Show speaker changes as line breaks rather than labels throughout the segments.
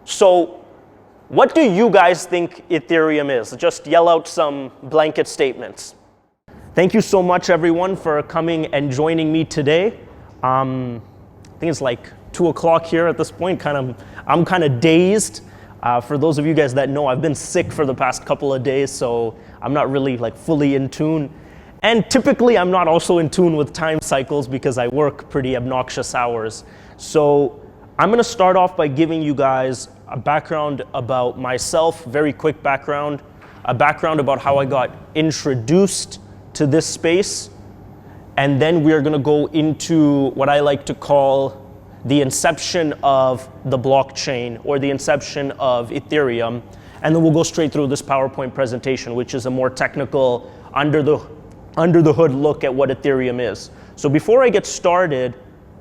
So what do you guys think Ethereum is? Just yell out some blanket statements. Thank you so much, everyone, for coming and joining me today. I think it's like 2 o'clock here at this point. I'm kind of dazed. For those of you guys that know, I've been sick for the past couple of days, so I'm not really like fully in tune. And typically, I'm not also in tune with time cycles because I work pretty obnoxious hours. So I'm going to start off by giving you guys a background about myself, very quick background, a background about how I got introduced to this space, and then we're going to go into what I like to call the inception of the blockchain or the inception of Ethereum, and then we'll go straight through this PowerPoint presentation, which is a more technical, under the hood look at what Ethereum is. So before I get started,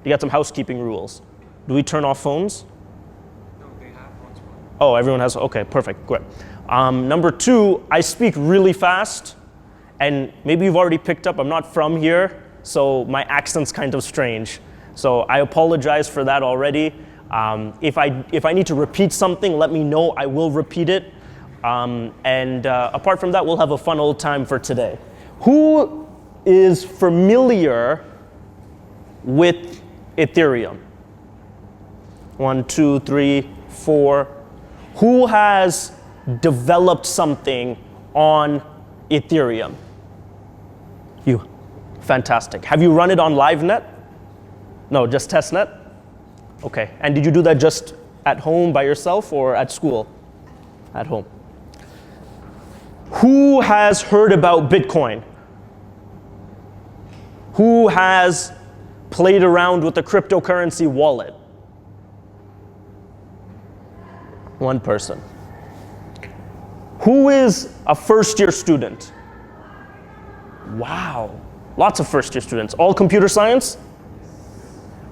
you got some housekeeping rules. Do we turn off phones?
No, they have phones.
Oh, everyone has, okay, perfect, good. Number 2, I speak really fast, and maybe you've already picked up, I'm not from here, so my accent's kind of strange. So I apologize for that already. If I need to repeat something, let me know, I will repeat it. Apart from that, we'll have a fun old time for today. Who is familiar with Ethereum? 1, 2, 3, 4. Who has developed something on Ethereum? You. Fantastic. Have you run it on LiveNet? No, just testnet? Okay. And did you do that just at home by yourself or at school? At home. Who has heard about Bitcoin? Who has played around with a cryptocurrency wallet? One person. Who is a first-year student? Wow, lots of first-year students. All computer science?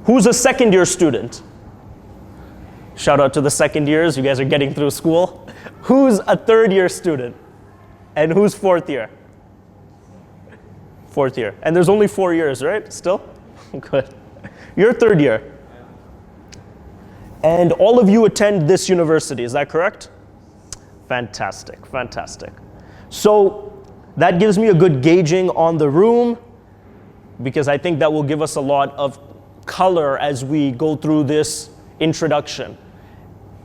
Who's a second-year student? Shout out to the second years, you guys are getting through school. Who's a third-year student? And who's fourth year? Fourth year. And there's only 4 years, right? Still? Good. You're third year. And all of you attend this university, is that correct? Fantastic, fantastic. So that gives me a good gauging on the room, because I think that will give us a lot of color as we go through this introduction.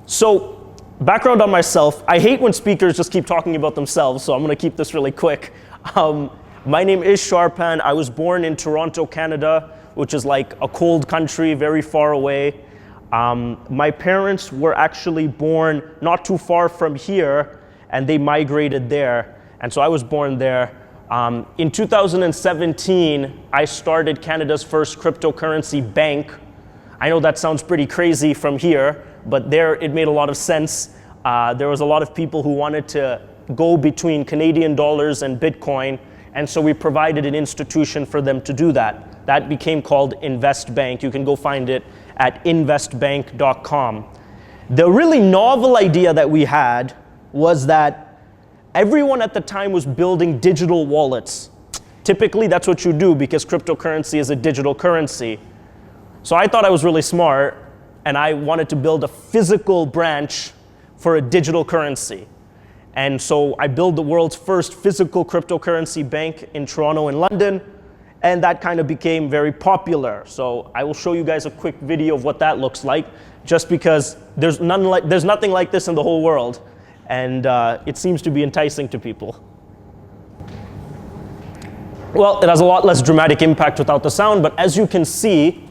So, background on myself. I hate when speakers just keep talking about themselves, so I'm going to keep this really quick. My name is Shorupan. I was born in Toronto, Canada, which is like a cold country, very far away. My parents were actually born not too far from here, and they migrated there. And so I was born there. In 2017, I started Canada's first cryptocurrency bank. I know that sounds pretty crazy from here, but there it made a lot of sense. There was a lot of people who wanted to go between Canadian dollars and Bitcoin, and so we provided an institution for them to do that. That became called Invest Bank. You can go find it at investbank.com. The really novel idea that we had was that everyone at the time was building digital wallets. Typically, that's what you do because cryptocurrency is a digital currency. So I thought I was really smart, and I wanted to build a physical branch for a digital currency. And so I built the world's first physical cryptocurrency bank in Toronto and London, and that kind of became very popular. So I will show you guys a quick video of what that looks like, just because there's nothing like this in the whole world. And it seems to be enticing to people. Well, it has a lot less dramatic impact without the sound, but as you can see,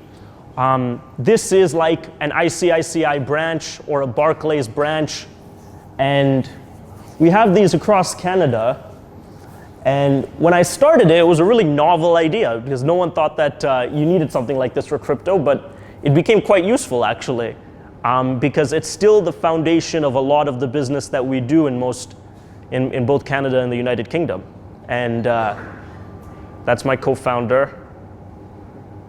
this is like an ICICI branch or a Barclays branch, and we have these across Canada. And when I started it, it was a really novel idea because no one thought that you needed something like this for crypto, but it became quite useful actually. Because it's still the foundation of a lot of the business that we do in both Canada and the United Kingdom. And that's my co-founder.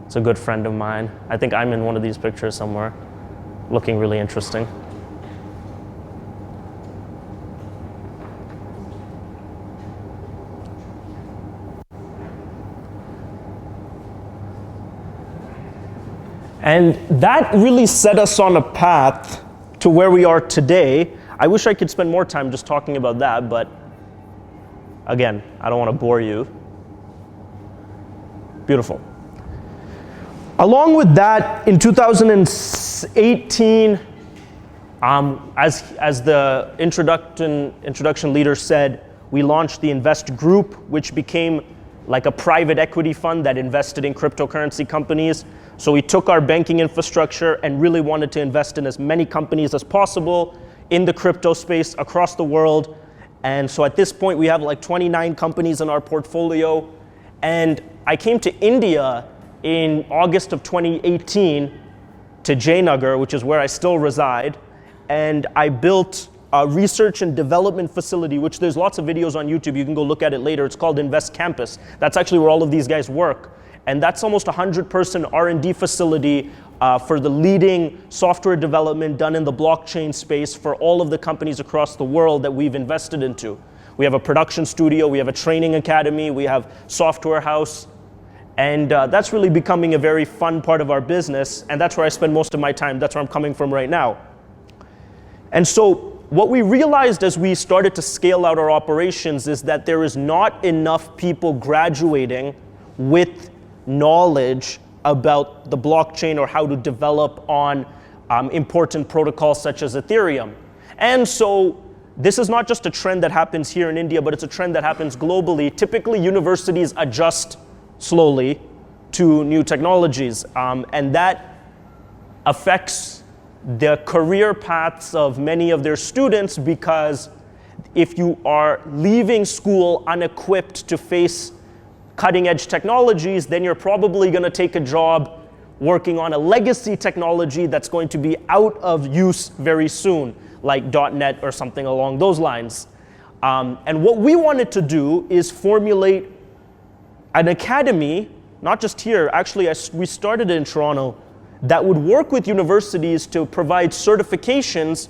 It's a good friend of mine. I think I'm in one of these pictures somewhere, looking really interesting. And that really set us on a path to where we are today. I wish I could spend more time just talking about that, but again, I don't want to bore you. Beautiful. Along with that, in 2018, as the introduction leader said, we launched the Invest Group, which became like a private equity fund that invested in cryptocurrency companies. So we took our banking infrastructure and really wanted to invest in as many companies as possible in the crypto space across the world. And so at this point, we have like 29 companies in our portfolio. And I came to India in August of 2018 to Jaynagar, which is where I still reside. And I built a research and development facility, which there's lots of videos on YouTube. You can go look at it later. It's called Invest Campus. That's actually where all of these guys work. And that's almost a 100-person R&D facility for the leading software development done in the blockchain space for all of the companies across the world that we've invested into. We have a production studio, we have a training academy, we have software house. And that's really becoming a very fun part of our business. And that's where I spend most of my time. That's where I'm coming from right now. And so what we realized as we started to scale out our operations is that there is not enough people graduating with knowledge about the blockchain or how to develop on important protocols such as Ethereum. And so this is not just a trend that happens here in India, but it's a trend that happens globally. Typically, universities adjust slowly to new technologies, and that affects the career paths of many of their students, because if you are leaving school unequipped to face cutting edge technologies, then you're probably going to take a job working on a legacy technology that's going to be out of use very soon, like .NET or something along those lines. And what we wanted to do is formulate an academy, not just here, actually we started in Toronto, that would work with universities to provide certifications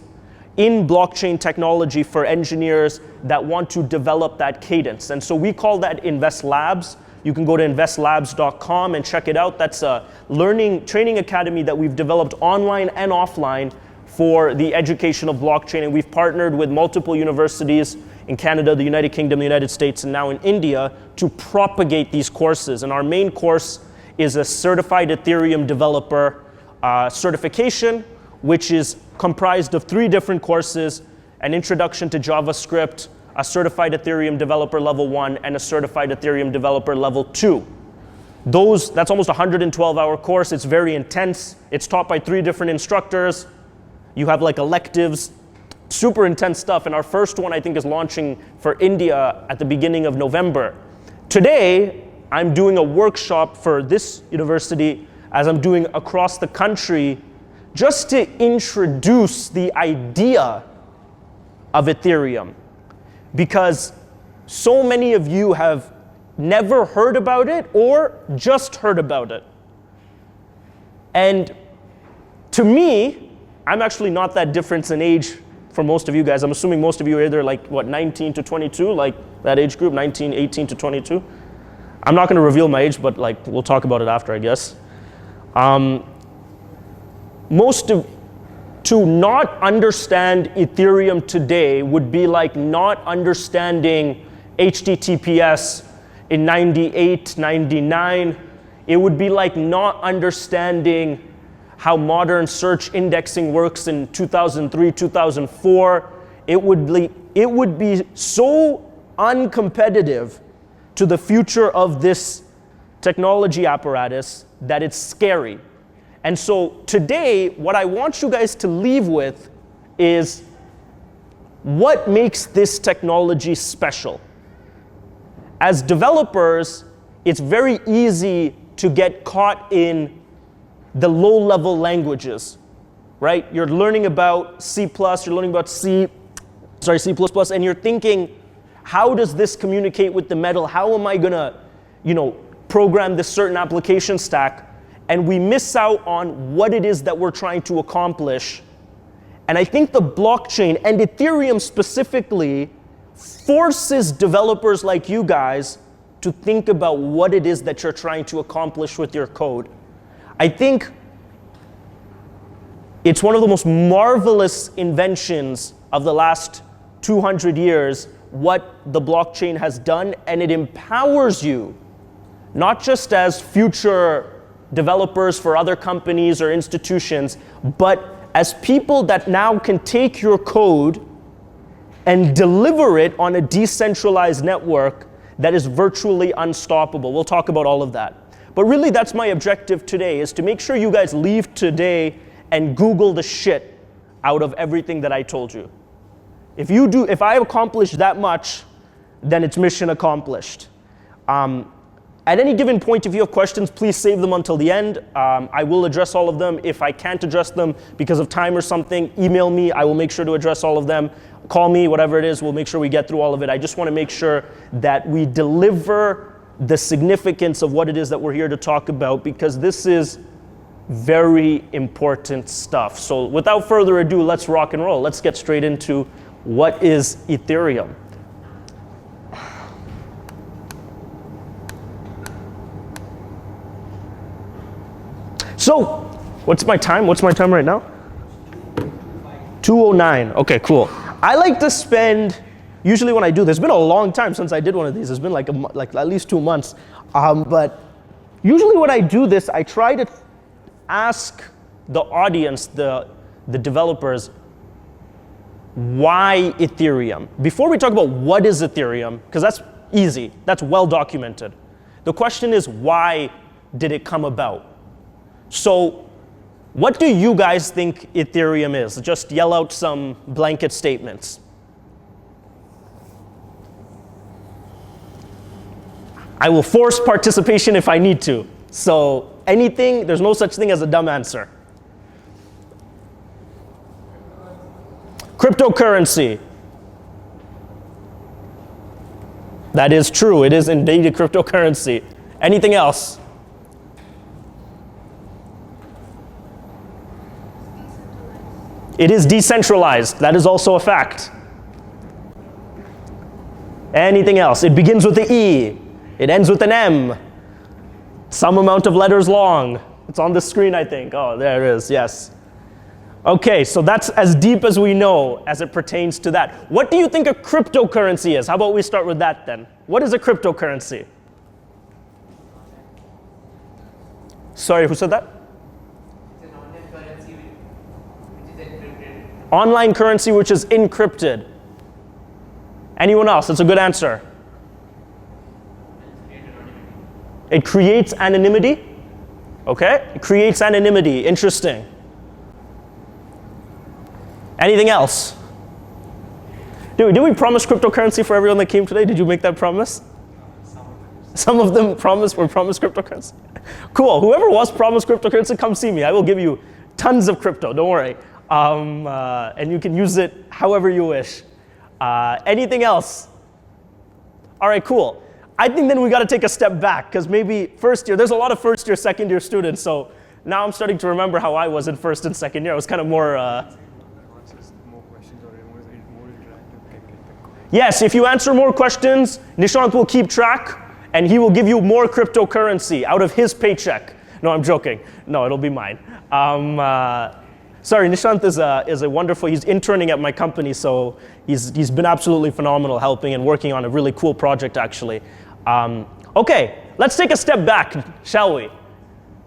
in blockchain technology for engineers that want to develop that cadence. And so we call that Invest Labs. You can go to investlabs.com and check it out. That's a training academy that we've developed online and offline for the education of blockchain. And we've partnered with multiple universities in Canada, the United Kingdom, the United States, and now in India to propagate these courses. And our main course is a certified Ethereum developer certification, which is comprised of 3 different courses: an introduction to JavaScript, a certified Ethereum developer level 1, and a certified Ethereum developer level 2. That's almost a 112-hour course. It's very intense. It's taught by 3 different instructors. You have like electives, super intense stuff. And our first one, I think, is launching for India at the beginning of November. Today, I'm doing a workshop for this university, as I'm doing across the country, just to introduce the idea of Ethereum. Because so many of you have never heard about it or just heard about it. And to me, I'm actually not that different in age from most of you guys. I'm assuming most of you are either like, 19 to 22, like that age group, 19, 18 to 22. I'm not going to reveal my age, but like we'll talk about it after, I guess. To not understand Ethereum today would be like not understanding HTTPS in 98, 99. It would be like not understanding how modern search indexing works in 2003, 2004. It would be so uncompetitive to the future of this technology apparatus that it's scary. And so today, what I want you guys to leave with is what makes this technology special. As developers, it's very easy to get caught in the low-level languages, right? You're learning about C++, you're learning about C++, and you're thinking, how does this communicate with the metal? How am I gonna, program this certain application stack? And we miss out on what it is that we're trying to accomplish. And I think the blockchain, and Ethereum specifically, forces developers like you guys to think about what it is that you're trying to accomplish with your code. I think It's one of the most marvelous inventions of the last 200 years, what the blockchain has done, and it empowers you, not just as future developers for other companies or institutions, but as people that now can take your code and deliver it on a decentralized network that is virtually unstoppable. We'll talk about all of that. But really, that's my objective today, is to make sure you guys leave today and Google the shit out of everything that I told you. If I accomplish that much, then it's mission accomplished. At any given point, if you have questions, please save them until the end. I will address all of them. If I can't address them because of time or something, email me. I will make sure to address all of them. Call me, whatever it is, we'll make sure we get through all of it. I just want to make sure that we deliver the significance of what it is that we're here to talk about, because this is very important stuff. So without further ado, let's rock and roll. Let's get straight into what is Ethereum. So, what's my time? What's my time right now? 2:09. Okay, cool. I like to spend, usually when I do this, it's been a long time since I did one of these. It's been like at least 2 months. But usually when I do this, I try to ask the audience, the developers, why Ethereum? Before we talk about what is Ethereum, because that's easy, that's well documented. The question is, why did it come about? So, what do you guys think Ethereum is? Just yell out some blanket statements. I will force participation if I need to. So, anything, there's no such thing as a dumb answer. Cryptocurrency. That is true. It is indeed a cryptocurrency. Anything else? It is decentralized. That is also a fact. Anything else? It begins with the E. It ends with an M. Some amount of letters long. It's on the screen, I think. Oh, there it is. Yes. Okay, so that's as deep as we know as it pertains to that. What do you think a cryptocurrency is? How about we start with that then? What is a cryptocurrency? Sorry, who said that? Online currency which is encrypted. Anyone else? That's a good answer. It creates anonymity. Okay, it creates anonymity. Interesting. Anything else? Did we promise cryptocurrency for everyone that came today? Did you make that promise? Some of them were promised cryptocurrency. Cool. Whoever was promised cryptocurrency, come see me. I will give you tons of crypto. Don't worry. And you can use it however you wish. Anything else? All right, cool. I think then we got to take a step back, because maybe first year, there's a lot of first year, second year students, so now I'm starting to remember how I was in first and second year. I was kind of more... Yes, if you answer more questions, Nishant will keep track, and he will give you more cryptocurrency out of his paycheck. No, I'm joking. No, it'll be mine. Sorry, Nishant is a wonderful, he's interning at my company, so he's been absolutely phenomenal helping and working on a really cool project, actually. Okay, let's take a step back, shall we?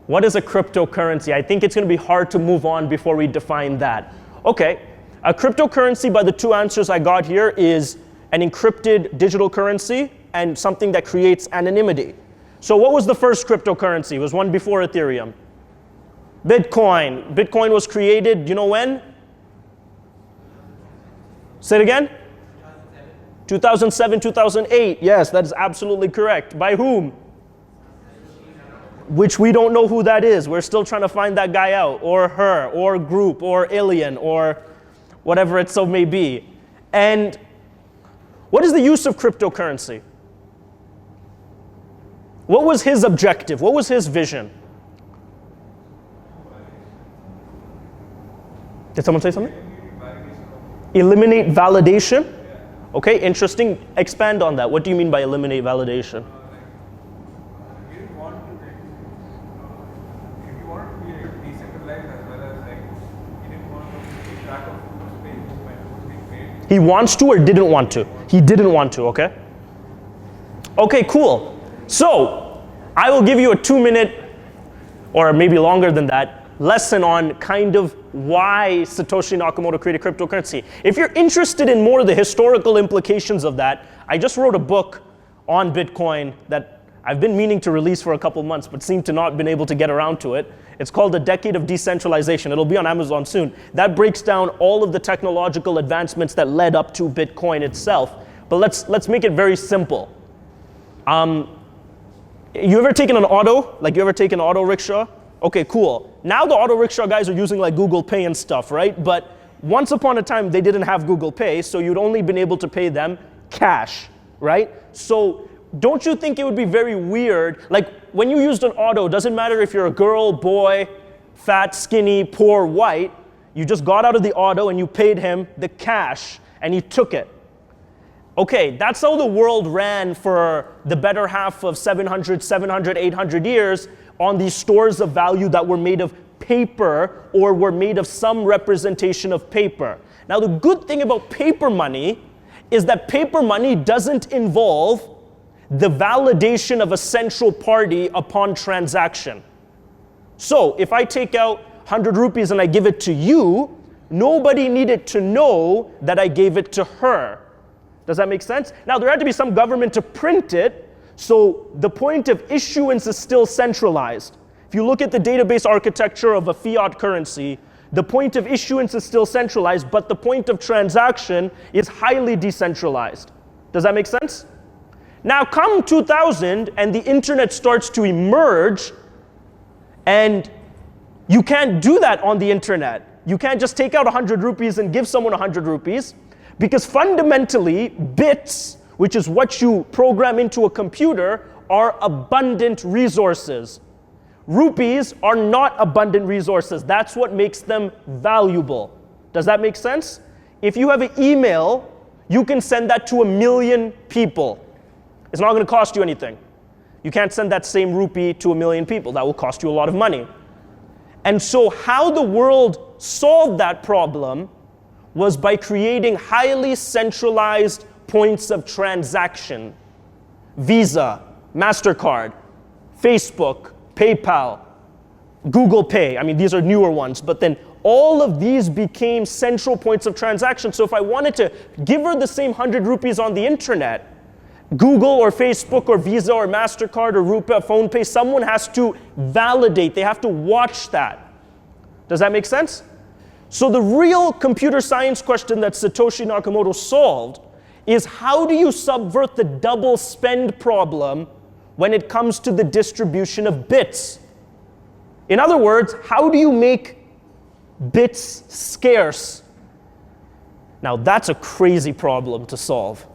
What is a cryptocurrency? I think it's going to be hard to move on before we define that. Okay, a cryptocurrency, by the two answers I got here, is an encrypted digital currency and something that creates anonymity. So what was the first cryptocurrency? It was one before Ethereum. Bitcoin. Bitcoin was created, do you know when? Say it again? 2007, 2008. Yes, that is absolutely correct. By whom? Which we don't know who that is. We're still trying to find that guy out, or her, or group, or alien, or whatever it so may be. And what is the use of cryptocurrency? What was his objective? What was his vision? Did someone say something? Eliminate validation? Okay, interesting. Expand on that. What do you mean by eliminate validation?
If you want to be decentralized as well as in
He wants to or didn't want to? He didn't want to, okay? Okay, cool. So, I will give you a 2-minute, or maybe longer than that, lesson on kind of why Satoshi Nakamoto created cryptocurrency. If you're interested in more of the historical implications of that, I just wrote a book on Bitcoin that I've been meaning to release for a couple months, but seem to not been able to get around to it. It's called A Decade of Decentralization. It'll be on Amazon soon. That breaks down all of the technological advancements that led up to Bitcoin itself. But let's make it very simple. You ever taken an auto? Like, you ever taken an auto rickshaw? Okay, cool. Now the auto rickshaw guys are using like Google Pay and stuff, right? But once upon a time, they didn't have Google Pay, so you'd only been able to pay them cash, right? So don't you think it would be very weird? Like, when you used an auto, doesn't matter if you're a girl, boy, fat, skinny, poor, white, you just got out of the auto and you paid him the cash and he took it. Okay, that's how the world ran for the better half of 700, 800 years on these stores of value that were made of paper or were made of some representation of paper. Now, the good thing about paper money is that paper money doesn't involve the validation of a central party upon transaction. So, if I take out 100 rupees and I give it to you, nobody needed to know that I gave it to her. Does that make sense? Now, there had to be some government to print it, so the point of issuance is still centralized. If you look at the database architecture of a fiat currency, the point of issuance is still centralized, but the point of transaction is highly decentralized. Does that make sense? Now, come 2000, and the internet starts to emerge, and you can't do that on the internet. You can't just take out 100 rupees and give someone 100 rupees. Because fundamentally, bits, which is what you program into a computer, are abundant resources. Rupees are not abundant resources. That's what makes them valuable. Does that make sense? If you have an email, you can send that to 1 million people. It's not going to cost you anything. You can't send that same rupee to 1 million people. That will cost you a lot of money. And so how the world solved that problem was by creating highly centralized points of transaction. Visa, MasterCard, Facebook, PayPal, Google Pay. I mean, these are newer ones, but then all of these became central points of transaction. So if I wanted to give her the same 100 rupees on the internet, Google or Facebook or Visa or MasterCard or Rupa, PhonePe, someone has to validate. They have to watch that. Does that make sense? So the real computer science question that Satoshi Nakamoto solved is, how do you subvert the double spend problem when it comes to the distribution of bits? In other words, how do you make bits scarce? Now that's a crazy problem to solve,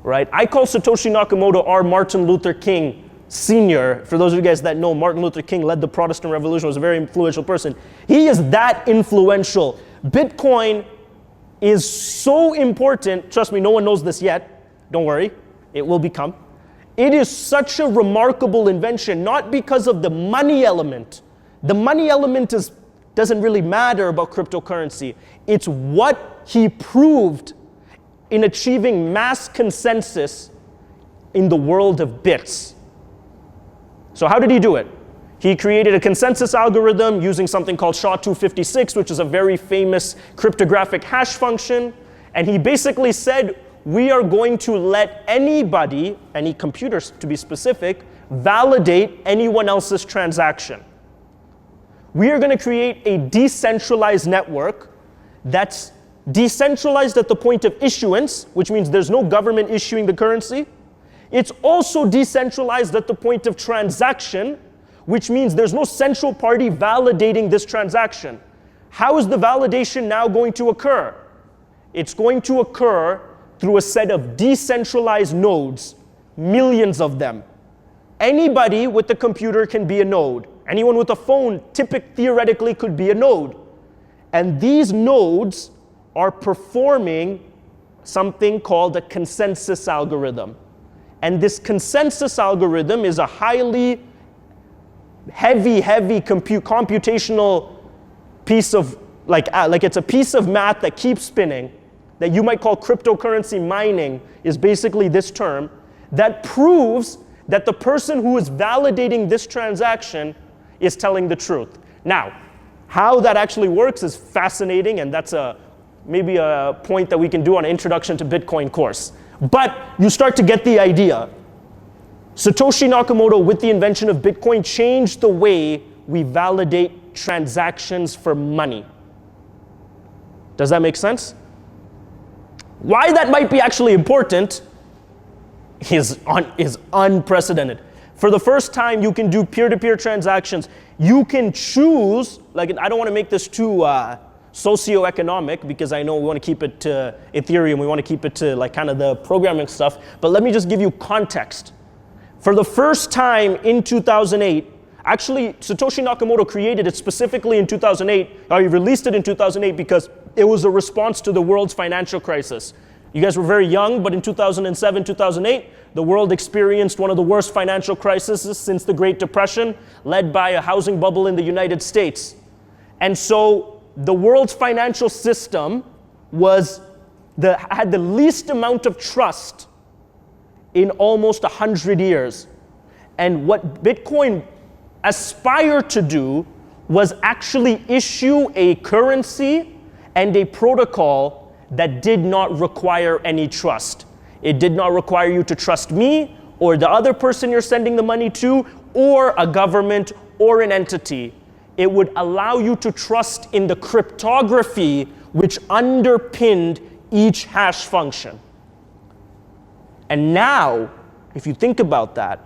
right? I call Satoshi Nakamoto our Martin Luther King Sr. For those of you guys that know, Martin Luther King led the Protestant Revolution, was a very influential person. He is that influential. Bitcoin is so important. Trust me, no one knows this yet. Don't worry, it will become. It is such a remarkable invention, not because of the money element. The money element doesn't really matter about cryptocurrency. It's what he proved in achieving mass consensus in the world of bits. So how did he do it? He created a consensus algorithm using something called SHA-256, which is a very famous cryptographic hash function. And he basically said, we are going to let anybody, any computers to be specific, validate anyone else's transaction. We are going to create a decentralized network that's decentralized at the point of issuance, which means there's no government issuing the currency. It's also decentralized at the point of transaction, which means there's no central party validating this transaction. How is the validation now going to occur? It's going to occur through a set of decentralized nodes, millions of them. Anybody with a computer can be a node. Anyone with a phone theoretically could be a node. And these nodes are performing something called a consensus algorithm. And this consensus algorithm is a highly heavy computational piece of, like it's a piece of math that keeps spinning. that you might call cryptocurrency mining is basically this term that proves that the person who is validating this transaction is telling the truth. Now, how that actually works is fascinating, and that's maybe a point that we can do on an Introduction to Bitcoin course. But you start to get the idea. Satoshi Nakamoto, with the invention of Bitcoin, changed the way we validate transactions for money. Does that make sense? Why that might be actually important is unprecedented. For the first time, you can do peer-to-peer transactions. You can choose, like, I don't want to make this too socioeconomic, because I know we want to keep it to Ethereum, we want to keep it to like kind of the programming stuff, but let me just give you context. For the first time in 2008, actually Satoshi Nakamoto created it specifically in 2008, or he released it in 2008 because it was a response to the world's financial crisis. You guys were very young, but in 2007, 2008, the world experienced one of the worst financial crises since the Great Depression, led by a housing bubble in the United States. And so the world's financial system had the least amount of trust in almost 100 years. And what Bitcoin aspired to do was actually issue a currency and a protocol that did not require any trust. It did not require you to trust me or the other person you're sending the money to, or a government or an entity. It would allow you to trust in the cryptography which underpinned each hash function. And now, if you think about that,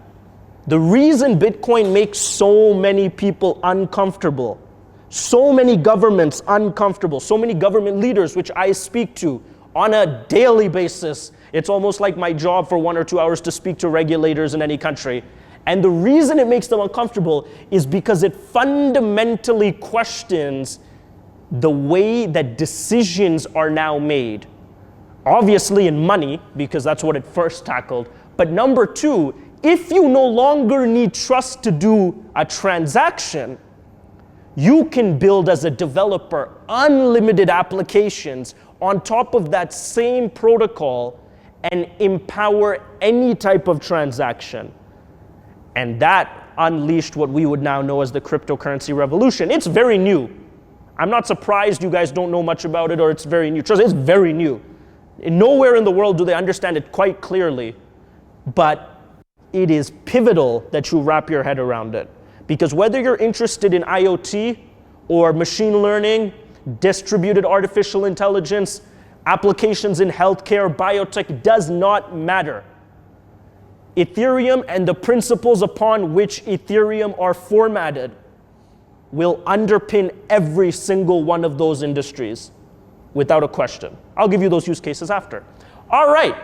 the reason Bitcoin makes so many people uncomfortable, so many governments uncomfortable, so many government leaders, which I speak to on a daily basis, it's almost like my job for 1 or 2 hours to speak to regulators in any country. And the reason it makes them uncomfortable is because it fundamentally questions the way that decisions are now made. Obviously in money, because that's what it first tackled. But number two, if you no longer need trust to do a transaction, you can build as a developer unlimited applications on top of that same protocol and empower any type of transaction. And that unleashed what we would now know as the cryptocurrency revolution. It's very new. I'm not surprised you guys don't know much about it, or it's very new. Trust me, it's very new. Nowhere in the world do they understand it quite clearly, but it is pivotal that you wrap your head around it. Because whether you're interested in IoT or machine learning, distributed artificial intelligence, applications in healthcare, biotech, does not matter. Ethereum and the principles upon which Ethereum are formatted will underpin every single one of those industries without a question. I'll give you those use cases after. All right,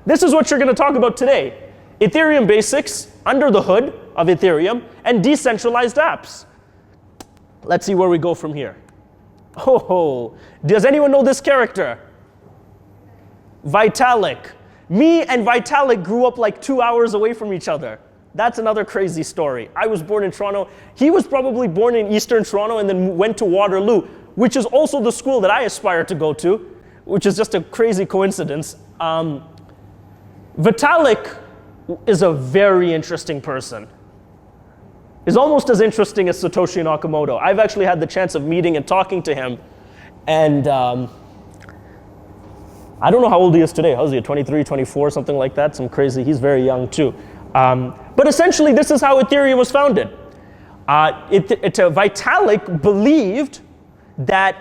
this is what you're going to talk about today. Ethereum basics, under the hood of Ethereum, and decentralized apps. Let's see where we go from here. Oh, does anyone know this character? Vitalik. Me and Vitalik grew up like 2 hours away from each other. That's another crazy story. I was born in Toronto. He was probably born in Eastern Toronto and then went to Waterloo, which is also the school that I aspire to go to, which is just a crazy coincidence. Vitalik is a very interesting person. Is almost as interesting as Satoshi Nakamoto. I've actually had the chance of meeting and talking to him, and I don't know how old he is today. How is he, 23, 24, something like that? Some crazy, he's very young too. But essentially, this is how Ethereum was founded. Vitalik believed that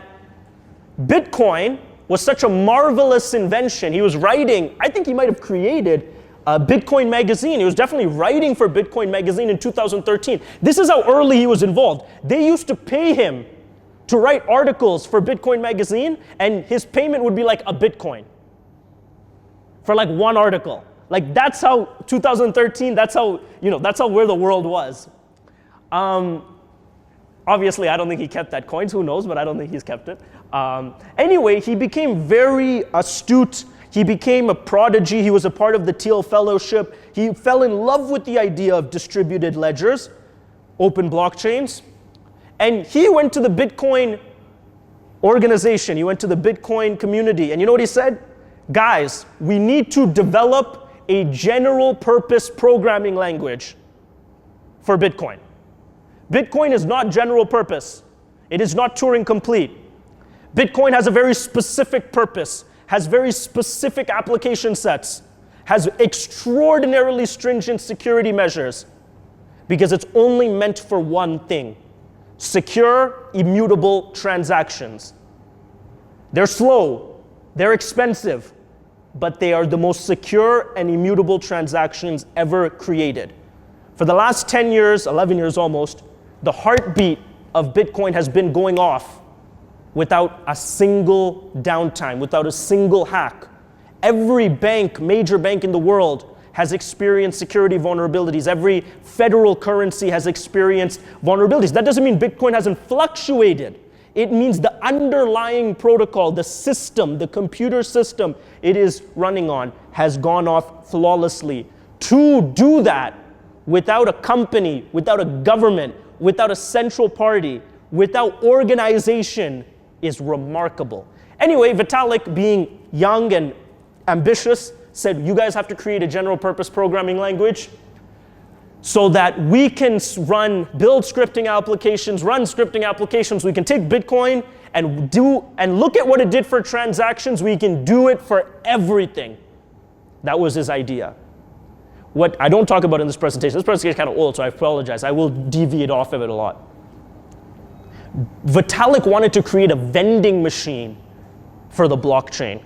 Bitcoin was such a marvelous invention. He was writing, I think he might have created Bitcoin magazine. He was definitely writing for Bitcoin magazine in 2013. This is how early he was involved. They used to pay him to write articles for Bitcoin magazine, and his payment would be like a Bitcoin for like one article. Like that's how 2013, that's how where the world was. Obviously, I don't think he kept that coins, who knows, but I don't think he's kept it. Anyway, he became very astute. He became a prodigy. He was a part of the Thiel Fellowship. He fell in love with the idea of distributed ledgers, open blockchains. And he went to the Bitcoin organization. He went to the Bitcoin community. And you know what he said? Guys, we need to develop a general purpose programming language for Bitcoin. Bitcoin is not general purpose. It is not Turing complete. Bitcoin has a very specific purpose, has very specific application sets, has extraordinarily stringent security measures, because it's only meant for one thing: secure, immutable transactions. They're slow, they're expensive, but they are the most secure and immutable transactions ever created. For the last 10 years, 11 years almost, the heartbeat of Bitcoin has been going off without a single downtime, without a single hack. Every bank, major bank in the world, has experienced security vulnerabilities. Every federal currency has experienced vulnerabilities. That doesn't mean Bitcoin hasn't fluctuated. It means the underlying protocol, the system, the computer system it is running on has gone off flawlessly. To do that without a company, without a government, without a central party, without organization is remarkable. Anyway, Vitalik, being young and ambitious, said, you guys have to create a general purpose programming language so that we can build scripting applications, run scripting applications. We can take Bitcoin and look at what it did for transactions. We can do it for everything. That was his idea. What I don't talk about in this presentation is kind of old, so I apologize. I will deviate off of it a lot. Vitalik wanted to create a vending machine for the blockchain.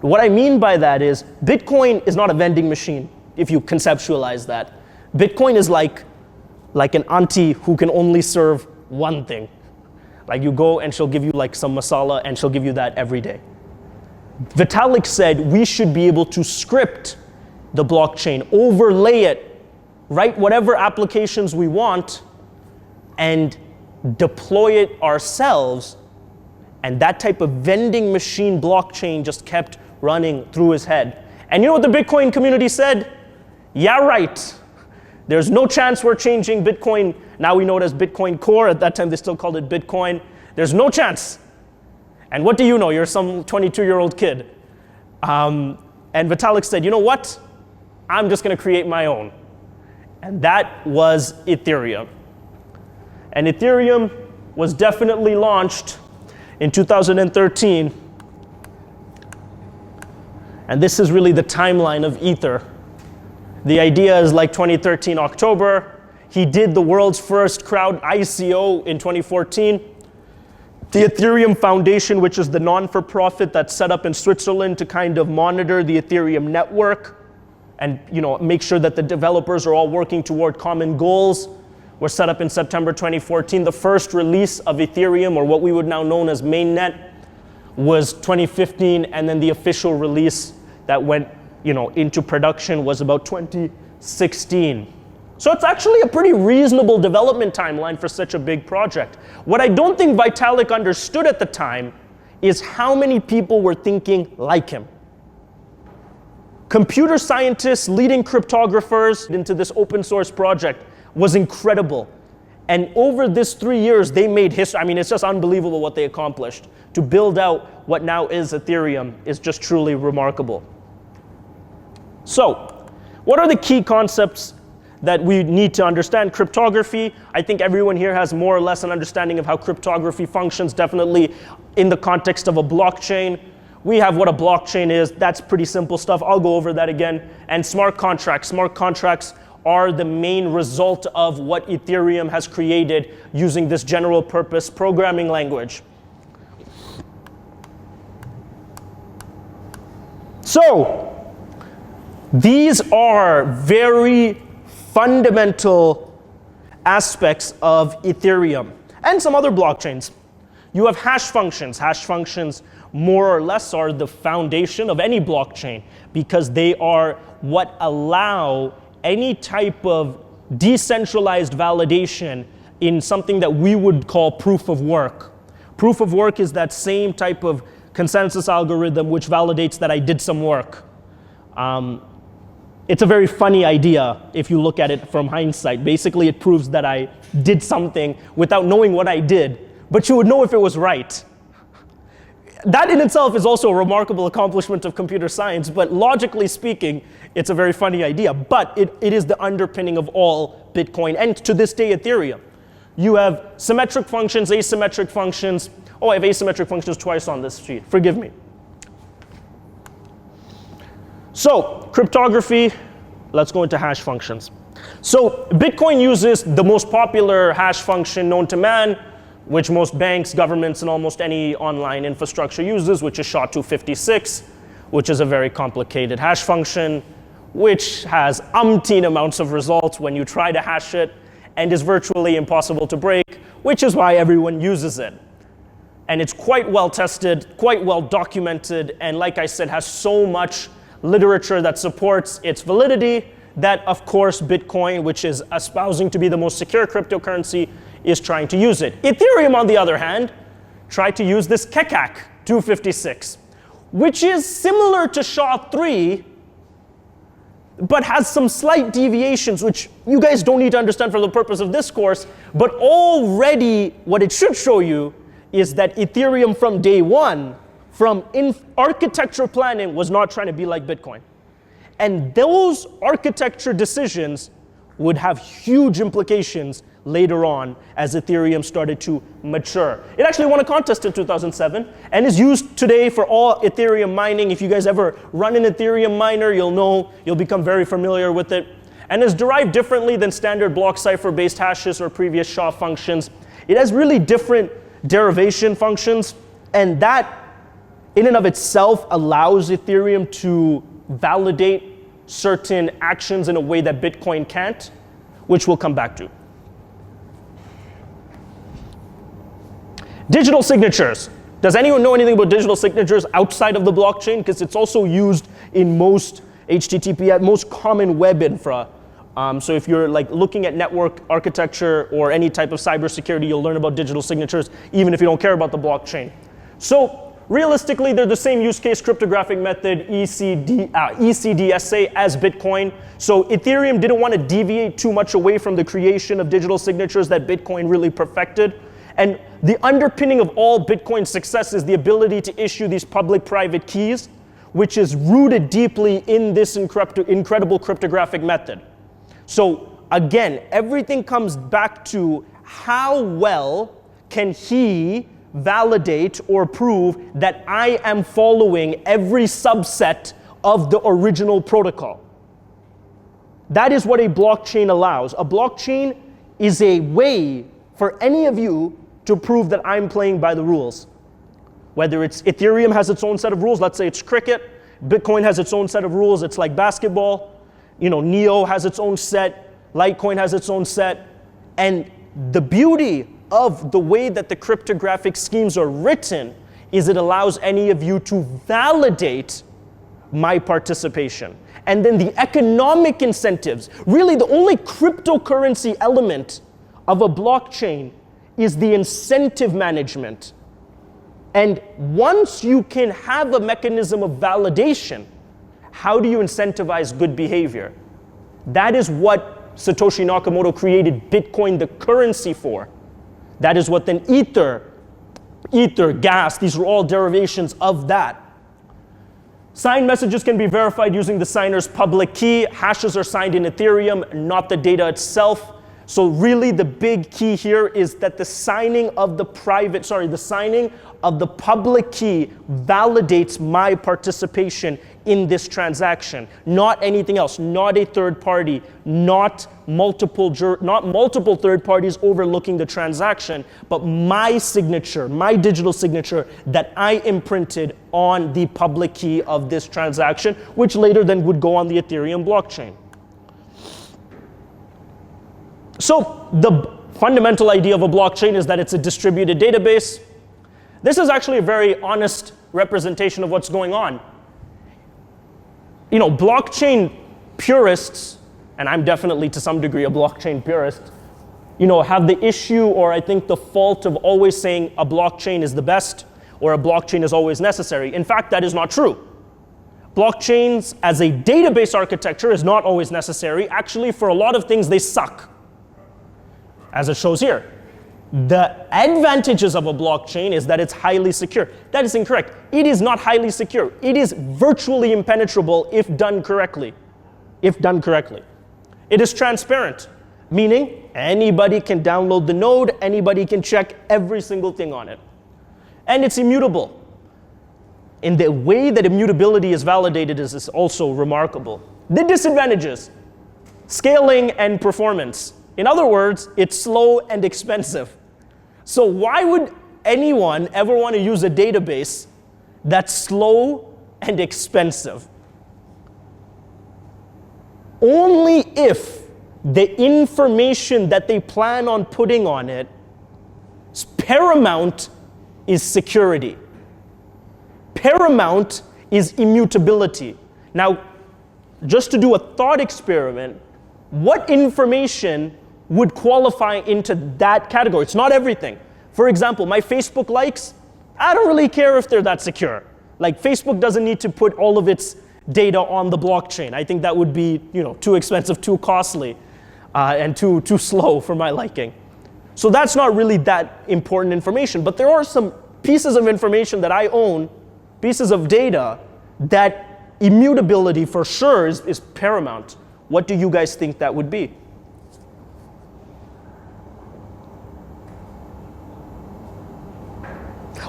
What I mean by that is Bitcoin is not a vending machine, if you conceptualize that. Bitcoin is like an auntie who can only serve one thing. Like you go and she'll give you like some masala and she'll give you that every day. Vitalik said we should be able to script the blockchain, overlay it, write whatever applications we want, and deploy it ourselves. And that type of vending machine blockchain just kept running through his head. And you know what the Bitcoin community said? Yeah, right. There's no chance we're changing Bitcoin. Now we know it as Bitcoin Core. At that time, they still called it Bitcoin. There's no chance. And what do you know? You're some 22-year-old kid. And Vitalik said, you know what? I'm just going to create my own. And that was Ethereum. And Ethereum was definitely launched in 2013. And this is really the timeline of Ether. The idea is like 2013 October. He did the world's first crowd ICO in 2014. The Ethereum Foundation, which is the non-for-profit that's set up in Switzerland to kind of monitor the Ethereum network and make sure that the developers are all working toward common goals, were set up in September 2014. The first release of Ethereum, or what we would now know as mainnet, was 2015, and then the official release that went into production was about 2016. So it's actually a pretty reasonable development timeline for such a big project. What I don't think Vitalik understood at the time is how many people were thinking like him. Computer scientists, leading cryptographers into this open source project was incredible. And over this 3 years, they made history. I mean, it's just unbelievable what they accomplished. To build out what now is Ethereum is just truly remarkable. So, what are the key concepts that we need to understand? Cryptography, I think everyone here has more or less an understanding of how cryptography functions, definitely in the context of a blockchain. We have what a blockchain is. That's pretty simple stuff. I'll go over that again. And smart contracts. Smart contracts are the main result of what Ethereum has created using this general purpose programming language. So, these are very fundamental aspects of Ethereum and some other blockchains. You have hash functions. Hash functions more or less are the foundation of any blockchain because they are what allow any type of decentralized validation in something that we would call proof of work. Proof of work is that same type of consensus algorithm which validates that I did some work. It's a very funny idea if you look at it from hindsight. Basically, it proves that I did something without knowing what I did, but you would know if it was right. that in itself is also a remarkable accomplishment of computer science, but logically speaking, it's a very funny idea. But it is the underpinning of all Bitcoin, and to this day, Ethereum. You have symmetric functions, asymmetric functions. Oh, I have asymmetric functions twice on this sheet. Forgive me. So, cryptography, let's go into hash functions. So, Bitcoin uses the most popular hash function known to man, which most banks, governments, and almost any online infrastructure uses, which is SHA-256, which is a very complicated hash function, which has umpteen amounts of results when you try to hash it, and is virtually impossible to break, which is why everyone uses it. And it's quite well tested, quite well documented, and like I said, has so much literature that supports its validity that, of course, Bitcoin, which is espousing to be the most secure cryptocurrency, is trying to use it. Ethereum, on the other hand, tried to use this KEKAK 256, which is similar to SHA-3, but has some slight deviations, which you guys don't need to understand for the purpose of this course, but already what it should show you is that Ethereum from day one, from architecture planning, was not trying to be like Bitcoin. And those architecture decisions would have huge implications later on as Ethereum started to mature. It actually won a contest in 2007 and is used today for all Ethereum mining. If you guys ever run an Ethereum miner, you'll become very familiar with it. And is derived differently than standard block cipher-based hashes or previous SHA functions. It has really different derivation functions, and that in and of itself allows Ethereum to validate certain actions in a way that Bitcoin can't, which we'll come back to. Digital signatures. Does anyone know anything about digital signatures outside of the blockchain? Because it's also used in most HTTP, most common web infra. So if you're like looking at network architecture or any type of cybersecurity, you'll learn about digital signatures, even if you don't care about the blockchain. So realistically, they're the same use case cryptographic method, ECDSA, as Bitcoin. So Ethereum didn't want to deviate too much away from the creation of digital signatures that Bitcoin really perfected. And the underpinning of all Bitcoin's success is the ability to issue these public-private keys, which is rooted deeply in this incredible cryptographic method. So again, everything comes back to how well can he validate or prove that I am following every subset of the original protocol. That is what a blockchain allows. A blockchain is a way for any of you to prove that I'm playing by the rules. Whether it's Ethereum has its own set of rules, let's say it's cricket, Bitcoin has its own set of rules, it's like basketball, Neo has its own set, Litecoin has its own set, and the beauty of the way that the cryptographic schemes are written is it allows any of you to validate my participation. And then the economic incentives, really the only cryptocurrency element of a blockchain is the incentive management. And once you can have a mechanism of validation, how do you incentivize good behavior? That is what Satoshi Nakamoto created Bitcoin, the currency, for. That is what then Ether, gas, these are all derivations of that. Signed messages can be verified using the signer's public key. Hashes are signed in Ethereum, not the data itself. So really the big key here is that the signing of the public key validates my participation in this transaction, not anything else, not a third party, not multiple third parties overlooking the transaction, but my signature, my digital signature that I imprinted on the public key of this transaction, which later then would go on the Ethereum blockchain. So the fundamental idea of a blockchain is that it's a distributed database. This is actually a very honest representation of what's going on. Blockchain purists, and I'm definitely to some degree a blockchain purist, have the issue, or I think the fault, of always saying a blockchain is the best or a blockchain is always necessary. In fact, that is not true. Blockchains as a database architecture is not always necessary. Actually, for a lot of things, they suck, as it shows here. the advantages of a blockchain is that it's highly secure. That is incorrect. It is not highly secure. It is virtually impenetrable if done correctly. If done correctly. It is transparent, meaning anybody can download the node, anybody can check every single thing on it. And it's immutable. In the way that immutability is validated is also remarkable. The disadvantages, scaling and performance. In other words, it's slow and expensive. So why would anyone ever want to use a database that's slow and expensive? Only if the information that they plan on putting on it, paramount is security. Paramount is immutability. Now, just to do a thought experiment, what information would qualify into that category? It's not everything. For example, my Facebook likes, I don't really care if they're that secure. Like, Facebook doesn't need to put all of its data on the blockchain. I think that would be, too expensive, too costly, and too slow for my liking. So that's not really that important information. But there are some pieces of information that I own, pieces of data, that immutability for sure is paramount. What do you guys think that would be?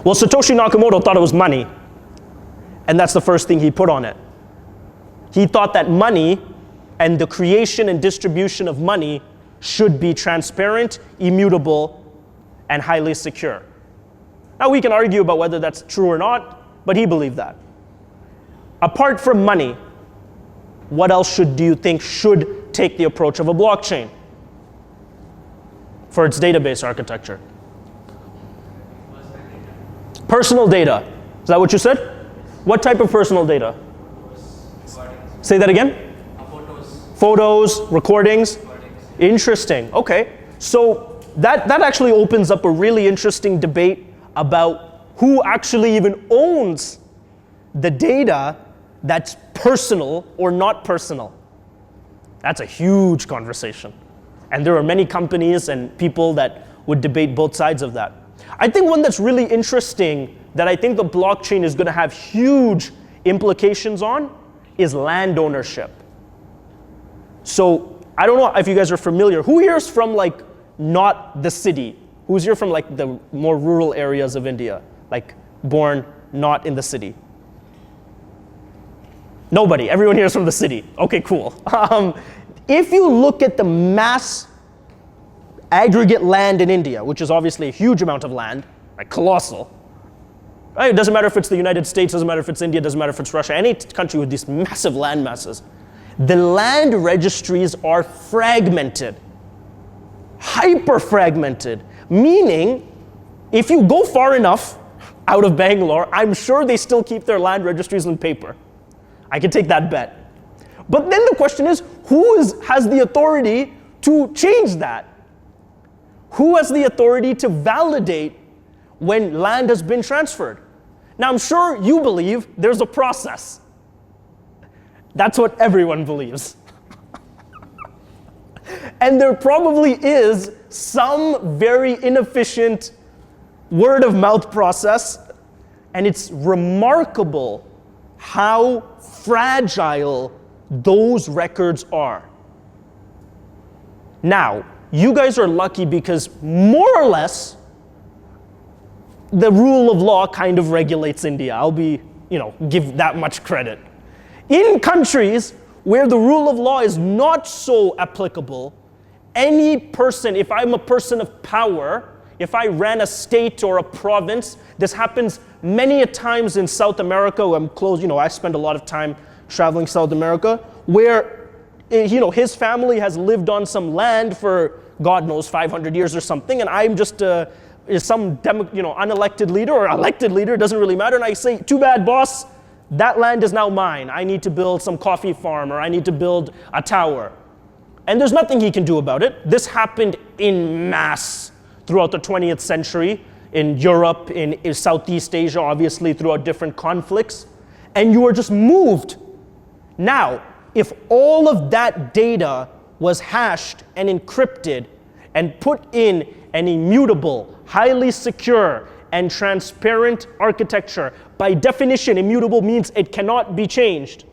Well, Satoshi Nakamoto thought it was money, and that's the first thing he put on it. He thought that money and the creation and distribution of money should be transparent, immutable, and highly secure. Now, we can argue about whether that's true or not, but he believed that. Apart from money, what else do you think should take the approach of a blockchain for its database architecture? Personal data. Is that what you said? What type of personal data? Say that again? Photos, recordings. Interesting. Okay. So that actually opens up a really interesting debate about who actually even owns the data that's personal or not personal. That's a huge conversation. And there are many companies and people that would debate both sides of that. I think one that's really interesting that I think the blockchain is going to have huge implications on is land ownership. So I don't know if you guys are familiar. Who here is from not the city? Who's here from the more rural areas of India? Born not in the city? Nobody. Everyone here is from the city. Okay, cool. If you look at the mass aggregate land in India, which is obviously a huge amount of land, colossal. Right? It doesn't matter if it's the United States, doesn't matter if it's India, doesn't matter if it's Russia, any country with these massive land masses. The land registries are fragmented, hyper-fragmented, meaning if you go far enough out of Bangalore, I'm sure they still keep their land registries on paper. I can take that bet. But then the question is, who has the authority to change that? Who has the authority to validate when land has been transferred? Now, I'm sure you believe there's a process. That's what everyone believes. And there probably is some very inefficient word of mouth process, and it's remarkable how fragile those records are. Now, you guys are lucky because more or less the rule of law kind of regulates India. I'll give that much credit. In countries where the rule of law is not so applicable, any person, if I'm a person of power, if I ran a state or a province, this happens many a times in South America. I'm close, I spend a lot of time traveling South America, where his family has lived on some land for God knows 500 years or something, and I'm just some unelected leader or elected leader, it doesn't really matter, and I say, too bad, boss, that land is now mine. I need to build some coffee farm, or I need to build a tower. And there's nothing he can do about it. This happened in mass throughout the 20th century in Europe, in Southeast Asia, obviously throughout different conflicts, and you were just moved. Now, if all of that data was hashed and encrypted, and put in an immutable, highly secure, and transparent architecture, by definition, immutable means it cannot be changed,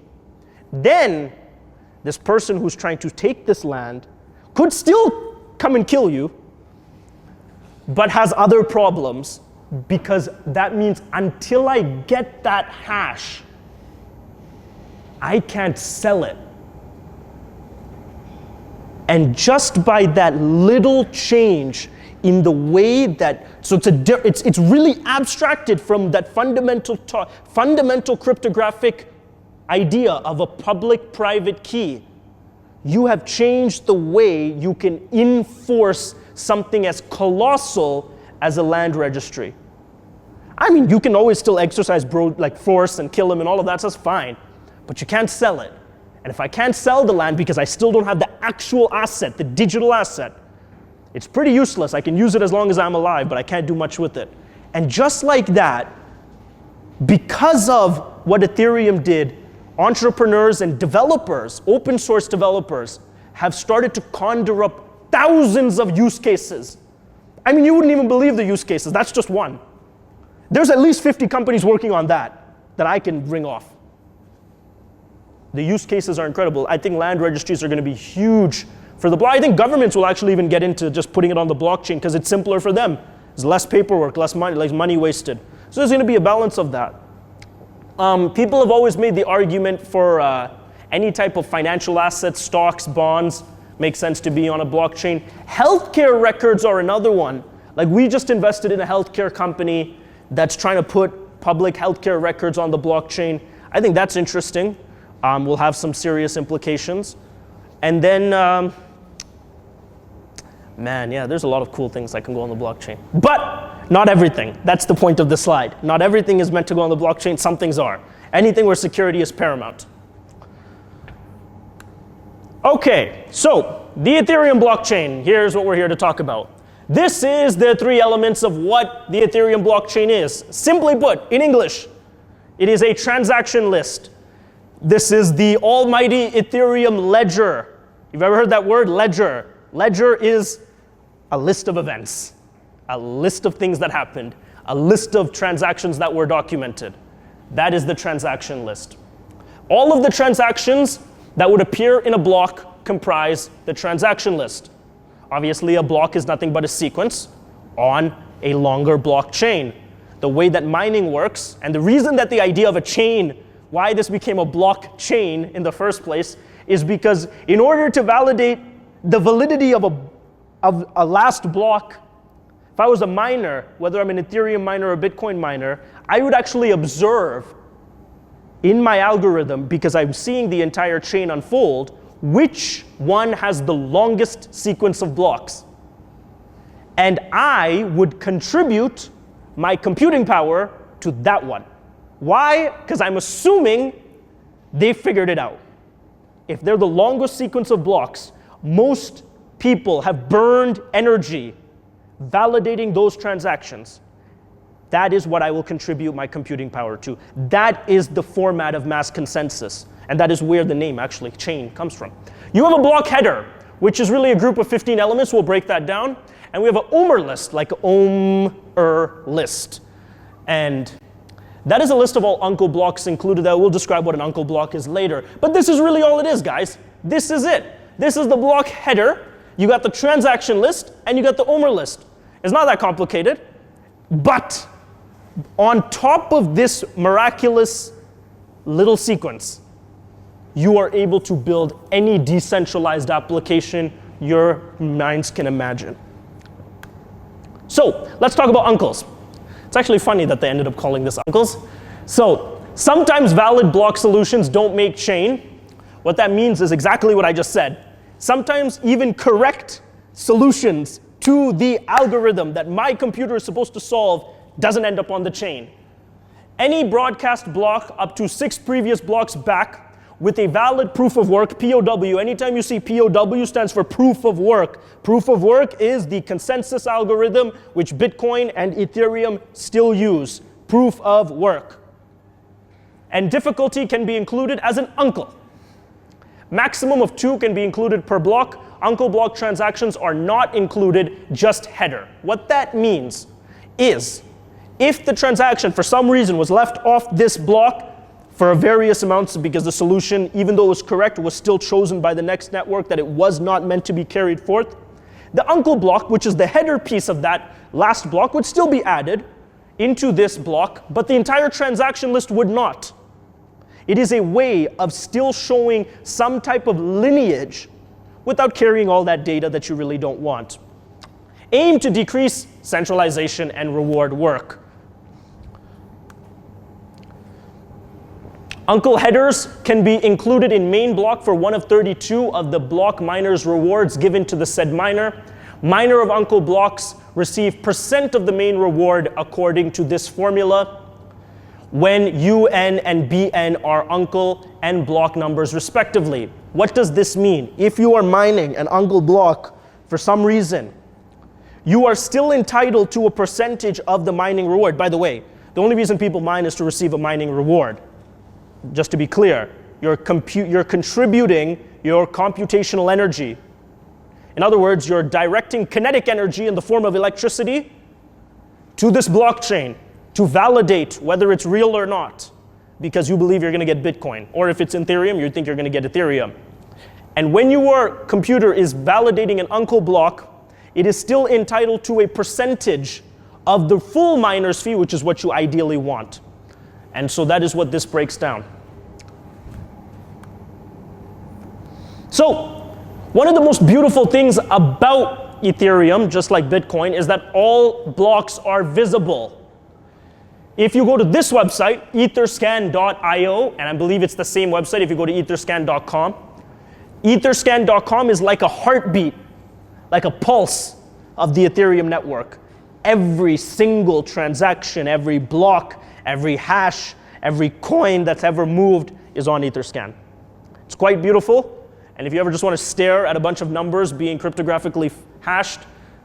then this person who's trying to take this land could still come and kill you, but has other problems, because that means until I get that hash, I can't sell it. And just by that little change in the way that, so it's really abstracted from that fundamental cryptographic idea of a public-private key. You have changed the way you can enforce something as colossal as a land registry. I mean, you can always still exercise force and kill him and all of that's fine, but you can't sell it. And if I can't sell the land because I still don't have the actual asset, the digital asset, it's pretty useless. I can use it as long as I'm alive, but I can't do much with it. And just like that, because of what Ethereum did, entrepreneurs and developers, open source developers, have started to conjure up thousands of use cases. I mean, you wouldn't even believe the use cases. That's just one. There's at least 50 companies working on that I can ring off. The use cases are incredible. I think land registries are going to be huge for the block. I think governments will actually even get into just putting it on the blockchain because it's simpler for them. There's less paperwork, less money wasted. So there's going to be a balance of that. People have always made the argument for any type of financial assets, stocks, bonds, make sense to be on a blockchain. Healthcare records are another one. Like, we just invested in a healthcare company that's trying to put public healthcare records on the blockchain. I think that's interesting. Will have some serious implications. And then, there's a lot of cool things that can go on the blockchain. But not everything. That's the point of the slide. Not everything is meant to go on the blockchain. Some things are. Anything where security is paramount. Okay, so the Ethereum blockchain. Here's what we're here to talk about. This is the three elements of what the Ethereum blockchain is. Simply put, in English, it is a transaction list. This is the almighty Ethereum ledger. You've ever heard that word, ledger? Ledger is a list of events, a list of things that happened, a list of transactions that were documented. That is the transaction list. All of the transactions that would appear in a block comprise the transaction list. Obviously, a block is nothing but a sequence on a longer blockchain. The way that mining works, and the reason that the idea of a chain, why this became a blockchain in the first place, is because in order to validate the validity of a last block, if I was a miner, whether I'm an Ethereum miner or a Bitcoin miner, I would actually observe in my algorithm, because I'm seeing the entire chain unfold, which one has the longest sequence of blocks. And I would contribute my computing power to that one. Why? Because I'm assuming they figured it out. If they're the longest sequence of blocks, most people have burned energy validating those transactions. That is what I will contribute my computing power to. That is the format of mass consensus. And that is where the name, actually, chain, comes from. You have a block header, which is really a group of 15 elements. We'll break that down. And we have an omer list, like omer list. And that is a list of all uncle blocks included. That we'll describe what an uncle block is later. But this is really all it is, guys. This is it. This is the block header. You got the transaction list, and you got the omer list. It's not that complicated. But on top of this miraculous little sequence, you are able to build any decentralized application your minds can imagine. So let's talk about uncles. It's actually funny that they ended up calling this uncles. So sometimes valid block solutions don't make chain. What that means is exactly what I just said. Sometimes even correct solutions to the algorithm that my computer is supposed to solve doesn't end up on the chain. Any broadcast block up to 6 previous blocks back with a valid proof of work, POW. Anytime you see POW stands for proof of work. Proof of work is the consensus algorithm which Bitcoin and Ethereum still use. Proof of work. And difficulty can be included as an uncle. Maximum of 2 can be included per block. uncle block transactions are not included, just header. What that means is, if the transaction for some reason was left off this block for various amounts because the solution, even though it was correct, was still chosen by the next network that it was not meant to be carried forth, the uncle block, which is the header piece of that last block, would still be added into this block, but the entire transaction list would not. It is a way of still showing some type of lineage without carrying all that data that you really don't want. Aim to decrease centralization and reward work. Uncle headers can be included in main block for one of 32 of the block miner's rewards given to the said miner. Miner of uncle blocks receive % of the main reward according to this formula when UN and BN are uncle and block numbers respectively. What does this mean? If you are mining an uncle block for some reason, you are still entitled to a percentage of the mining reward. By the way, the only reason people mine is to receive a mining reward. Just to be clear, you're contributing your computational energy. In other words, you're directing kinetic energy in the form of electricity to this blockchain to validate whether it's real or not, because you believe you're going to get Bitcoin. Or if it's Ethereum, you think you're going to get Ethereum. And when your computer is validating an uncle block, it is still entitled to a percentage of the full miner's fee, which is what you ideally want. And so that is what this breaks down. So, one of the most beautiful things about Ethereum, just like Bitcoin, is that all blocks are visible. If you go to this website, etherscan.io, and I believe it's the same website if you go to etherscan.com, etherscan.com is like a heartbeat, like a pulse of the Ethereum network. Every single transaction, every block, every hash, every coin that's ever moved is on Etherscan. It's quite beautiful, and if you ever just want to stare at a bunch of numbers being cryptographically hashed,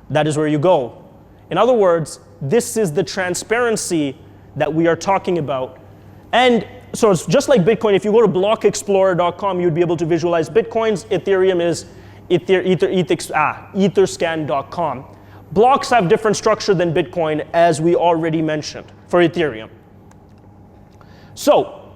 that is where you go. In other words, this is the transparency that we are talking about. And so it's just like Bitcoin. If you go to blockexplorer.com, you'd be able to visualize Bitcoins. Ethereum is etherscan.com. Blocks have different structure than Bitcoin, as we already mentioned, for Ethereum. So,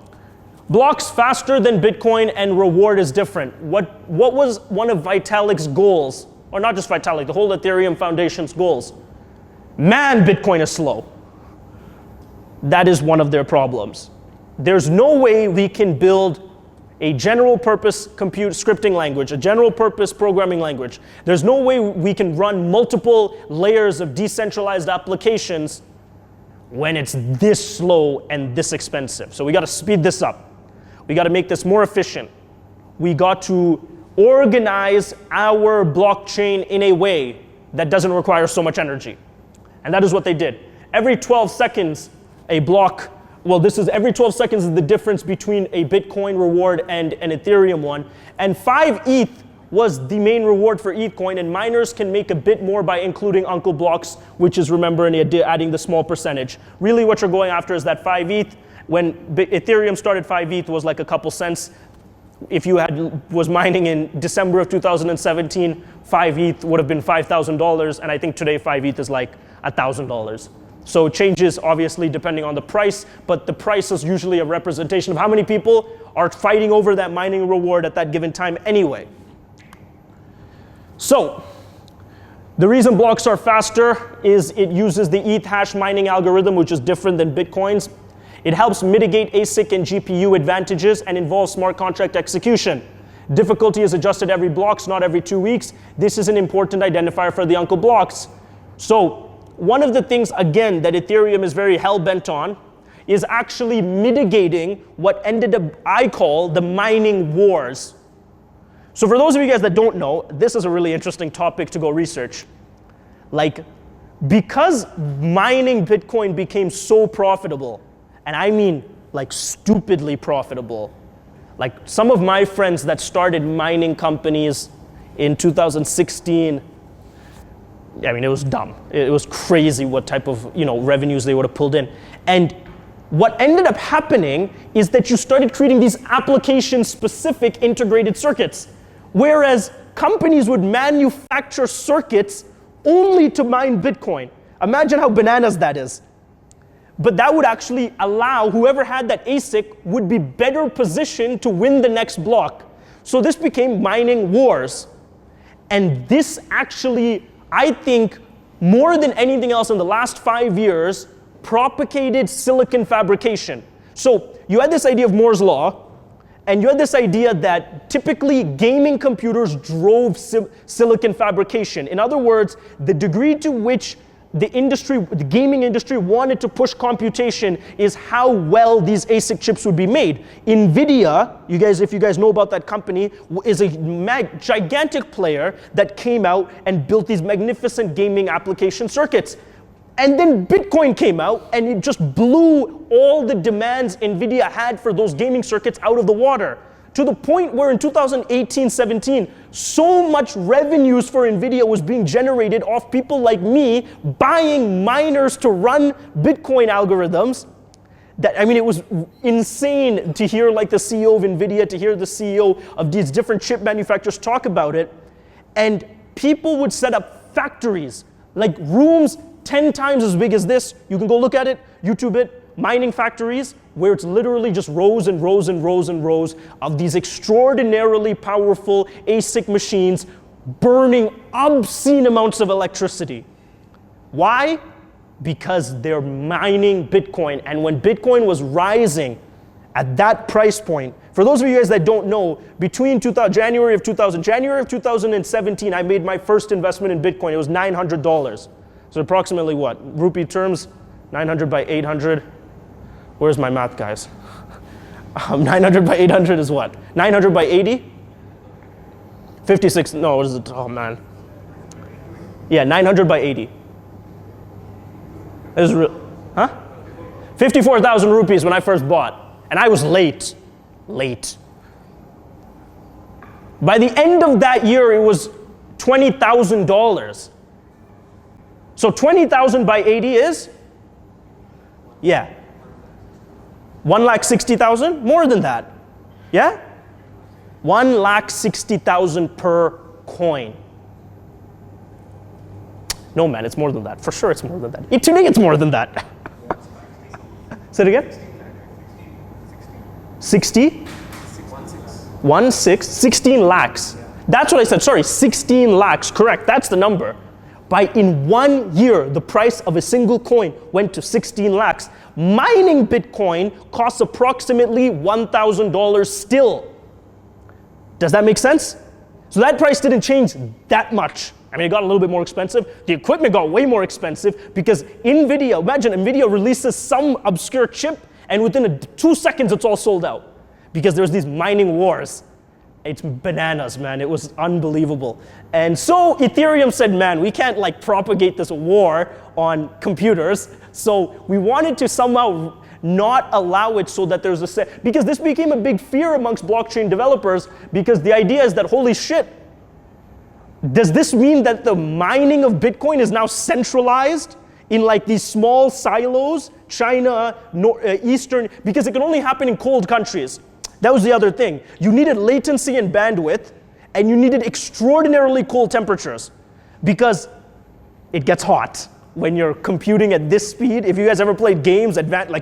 blocks faster than Bitcoin and reward is different. What was one of Vitalik's goals, or not just Vitalik, the whole Ethereum Foundation's goals? Man, Bitcoin is slow. That is one of their problems. There's no way we can build a general purpose compute scripting language, a general purpose programming language. There's no way we can run multiple layers of decentralized applications when it's this slow and this expensive. So we got to speed this up. We got to make this more efficient. We got to organize our blockchain in a way that doesn't require so much energy. And that is what they did. Every 12 seconds, a block, well, this is every 12 seconds is the difference between a Bitcoin reward and an Ethereum one. And 5 ETH was the main reward for ETH and miners can make a bit more by including uncle blocks, which is, remember, adding the small percentage. Really what you're going after is that 5 ETH. When Ethereum started, 5 ETH was like a couple cents. If you was mining in December of 2017, 5 ETH would have been $5,000, and I think today 5 ETH is like $1,000. So it changes obviously depending on the price, but the price is usually a representation of how many people are fighting over that mining reward at that given time anyway. So, the reason blocks are faster is it uses the ETH hash mining algorithm, which is different than Bitcoin's. It helps mitigate ASIC and GPU advantages and involves smart contract execution. Difficulty is adjusted every blocks, not every 2 weeks. This is an important identifier for the uncle blocks. So, one of the things, again, that Ethereum is very hell-bent on is actually mitigating what ended up, I call, the mining wars. So for those of you guys that don't know, this is a really interesting topic to go research. Like, because mining Bitcoin became so profitable, and I mean like stupidly profitable, like some of my friends that started mining companies in 2016, I mean, it was dumb. It was crazy what type of revenues they would have pulled in. And what ended up happening is that you started creating these application-specific integrated circuits. Whereas companies would manufacture circuits only to mine Bitcoin. Imagine how bananas that is. But that would actually allow whoever had that ASIC would be better positioned to win the next block. So this became mining wars. And this actually, I think, more than anything else in the last 5 years, propagated silicon fabrication. So you had this idea of Moore's law, and you had this idea that typically gaming computers drove silicon fabrication. In other words, the degree to which the gaming industry wanted to push computation is how well these ASIC chips would be made. NVIDIA, if you guys know about that company, is a gigantic player that came out and built these magnificent gaming application circuits. And then Bitcoin came out and it just blew all the demands NVIDIA had for those gaming circuits out of the water. To the point where in 2018-17, so much revenues for NVIDIA was being generated off people like me buying miners to run Bitcoin algorithms. It was insane to hear like the CEO of NVIDIA, to hear the CEO of these different chip manufacturers talk about it. And people would set up factories, like rooms 10 times as big as this. You can go look at it, YouTube it. Mining factories where it's literally just rows and rows and rows and rows of these extraordinarily powerful ASIC machines burning obscene amounts of electricity. Why? Because they're mining Bitcoin. And when Bitcoin was rising at that price point, for those of you guys that don't know, between January of 2017, I made my first investment in Bitcoin. It was $900. So approximately what? Rupee terms, 900 by 800. Where's my math, guys? 900 by 800 is what? 900 by 80? 56, no, what is it? Oh, man. Yeah, 900 by 80. This is real, huh? 54,000 rupees when I first bought. And I was late. By the end of that year, it was $20,000. So 20,000 by 80 is? Yeah. 1,60,000? More than that. Yeah? 1,60,000 per coin. No, man, it's more than that. For sure it's more than that. Today it's more than that. Say it again? 60? 16 lakhs. That's what I said, sorry, 16 lakhs, correct, that's the number. In 1 year, the price of a single coin went to 16 lakhs. Mining Bitcoin costs approximately $1,000 still. Does that make sense? So that price didn't change that much. It got a little bit more expensive. The equipment got way more expensive because imagine NVIDIA releases some obscure chip and within 2 seconds it's all sold out because there's these mining wars. It's bananas, man. It was unbelievable. And so Ethereum said, man, we can't propagate this war on computers. So we wanted to somehow not allow it so that there's because this became a big fear amongst blockchain developers because the idea is that, holy shit, does this mean that the mining of Bitcoin is now centralized in these small silos, China, Eastern, because it can only happen in cold countries. That was the other thing. You needed latency and bandwidth, and you needed extraordinarily cold temperatures because it gets hot when you're computing at this speed. If you guys ever played games,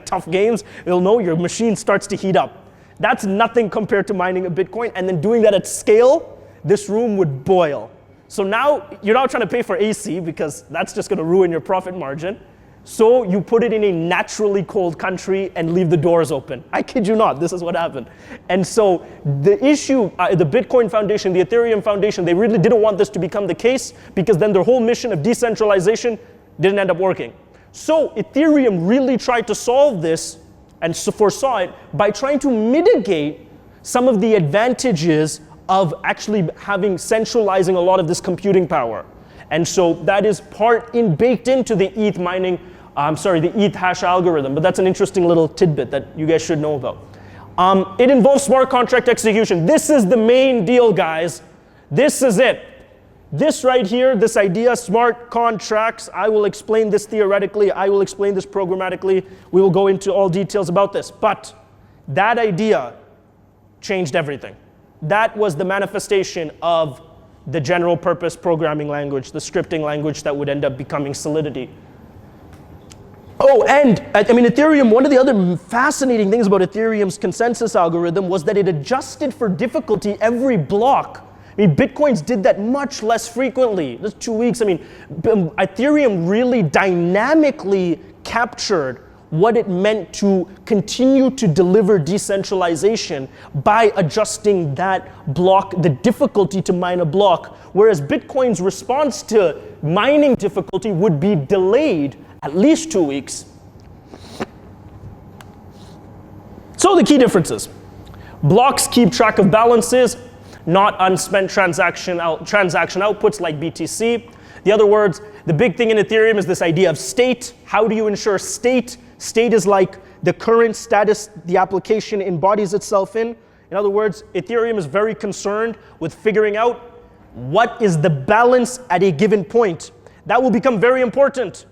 tough games, you'll know your machine starts to heat up. That's nothing compared to mining a Bitcoin, and then doing that at scale, this room would boil. So now you're not trying to pay for AC because that's just going to ruin your profit margin. So you put it in a naturally cold country and leave the doors open. I kid you not, this is what happened. And so the issue, the Bitcoin Foundation, the Ethereum Foundation, they really didn't want this to become the case because then their whole mission of decentralization didn't end up working. So Ethereum really tried to solve this and foresaw it by trying to mitigate some of the advantages of actually centralizing a lot of this computing power. And so that is baked into the ETH the ETH hash algorithm, but that's an interesting little tidbit that you guys should know about. It involves smart contract execution. This is the main deal, guys. This is it. This right here, this idea, smart contracts, I will explain this theoretically, I will explain this programmatically, we will go into all details about this, but that idea changed everything. That was the manifestation of the general purpose programming language, the scripting language that would end up becoming Solidity. Oh, and I mean, Ethereum, one of the other fascinating things about Ethereum's consensus algorithm was that it adjusted for difficulty every block. I mean, Bitcoins did that much less frequently. Just 2 weeks. I mean, Ethereum really dynamically captured what it meant to continue to deliver decentralization by adjusting that block, the difficulty to mine a block, whereas Bitcoin's response to mining difficulty would be delayed at least 2 weeks. So the key differences. Blocks keep track of balances, not unspent transaction outputs like BTC. The other words, the big thing in Ethereum is this idea of state. How do you ensure state? State is like the current status the application embodies itself in. In other words, Ethereum is very concerned with figuring out what is the balance at a given point. That will become very important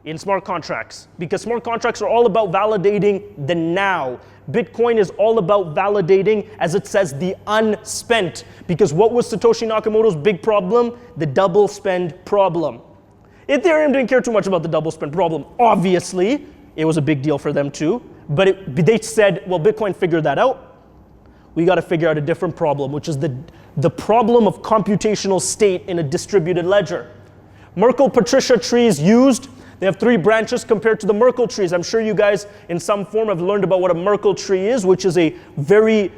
in smart contracts, because smart contracts are all about validating the now. Bitcoin is all about validating, as it says, the unspent, because what was Satoshi Nakamoto's big problem? The double spend problem. Ethereum didn't care too much about the double spend problem. Obviously, it was a big deal for them too, but they said, well, Bitcoin figured that out. We got to figure out a different problem, which is the problem of computational state in a distributed ledger. Merkle-Patricia trees used. They have 3 branches compared to the Merkle trees. I'm sure you guys in some form have learned about what a Merkle tree is, which is a very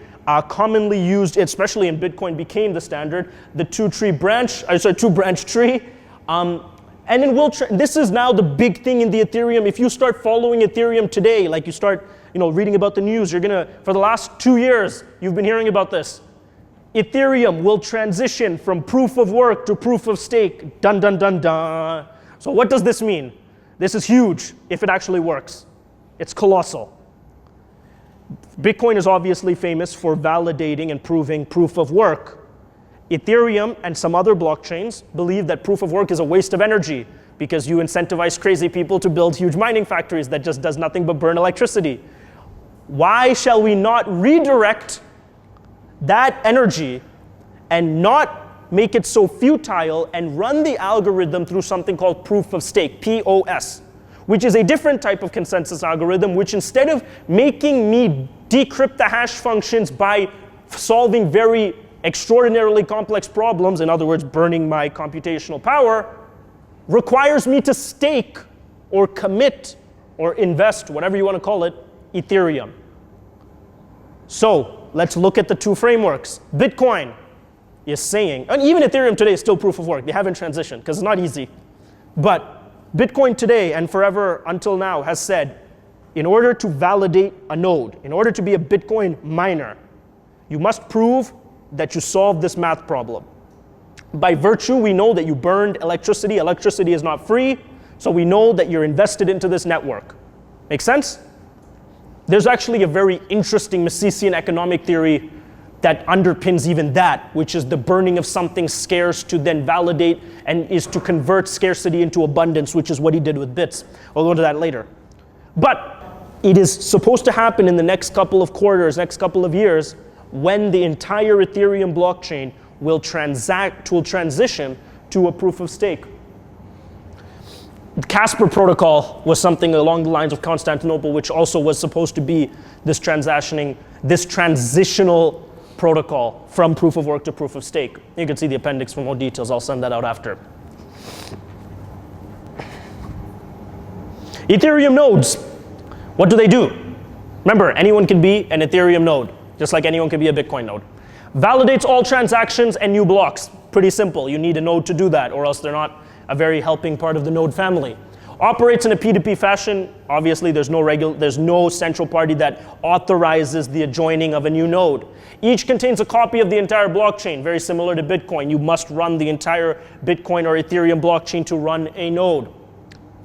commonly used, especially in Bitcoin became the standard, the two branch tree. And then this is now the big thing in the Ethereum. If you start following Ethereum today, like you start reading about the news, you're gonna, for the last 2 years, you've been hearing about this. Ethereum will transition from proof of work to proof of stake. Dun, dun, dun, dun. So what does this mean? This is huge if it actually works. It's colossal. Bitcoin is obviously famous for validating and proving proof of work. Ethereum and some other blockchains believe that proof of work is a waste of energy because you incentivize crazy people to build huge mining factories that just does nothing but burn electricity. Why shall we not redirect that energy and not make it so futile and run the algorithm through something called proof of stake, POS, which is a different type of consensus algorithm, which instead of making me decrypt the hash functions by solving very extraordinarily complex problems, in other words, burning my computational power, requires me to stake or commit or invest, whatever you want to call it, Ethereum. So let's look at the 2 frameworks. Bitcoin is saying, and even Ethereum today is still proof of work. They haven't transitioned because it's not easy. But Bitcoin today and forever until now has said, in order to validate a node, in order to be a Bitcoin miner, you must prove that you solved this math problem. By virtue, we know that you burned electricity. Electricity is not free, so we know that you're invested into this network. Make sense? There's actually a very interesting Misesian economic theory that underpins even that, which is the burning of something scarce to then validate and is to convert scarcity into abundance, which is what he did with bits. I'll go into that later. But it is supposed to happen in the next couple of quarters, next couple of years, when the entire Ethereum blockchain will transition to a proof of stake. The Casper protocol was something along the lines of Constantinople, which also was supposed to be this transitional protocol from proof of work to proof of stake. You can see the appendix for more details. I'll send that out after. Ethereum nodes. What do they do? Remember, anyone can be an Ethereum node, just like anyone can be a Bitcoin node. Validates all transactions and new blocks. Pretty simple. You need a node to do that, or else they're not a very helping part of the node family. Operates in a P2P fashion. Obviously, there's no central party that authorizes the adjoining of a new node. Each contains a copy of the entire blockchain, very similar to Bitcoin. You must run the entire Bitcoin or Ethereum blockchain to run a node.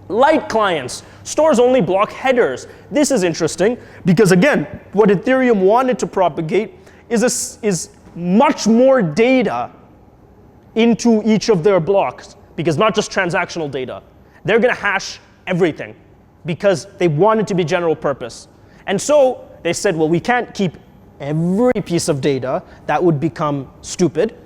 Light clients stores only block headers. This is interesting because, again, what Ethereum wanted to propagate is much more data into each of their blocks, because not just transactional data. They're going to hash everything because they want it to be general purpose. And so they said, well, we can't keep every piece of data. That would become stupid.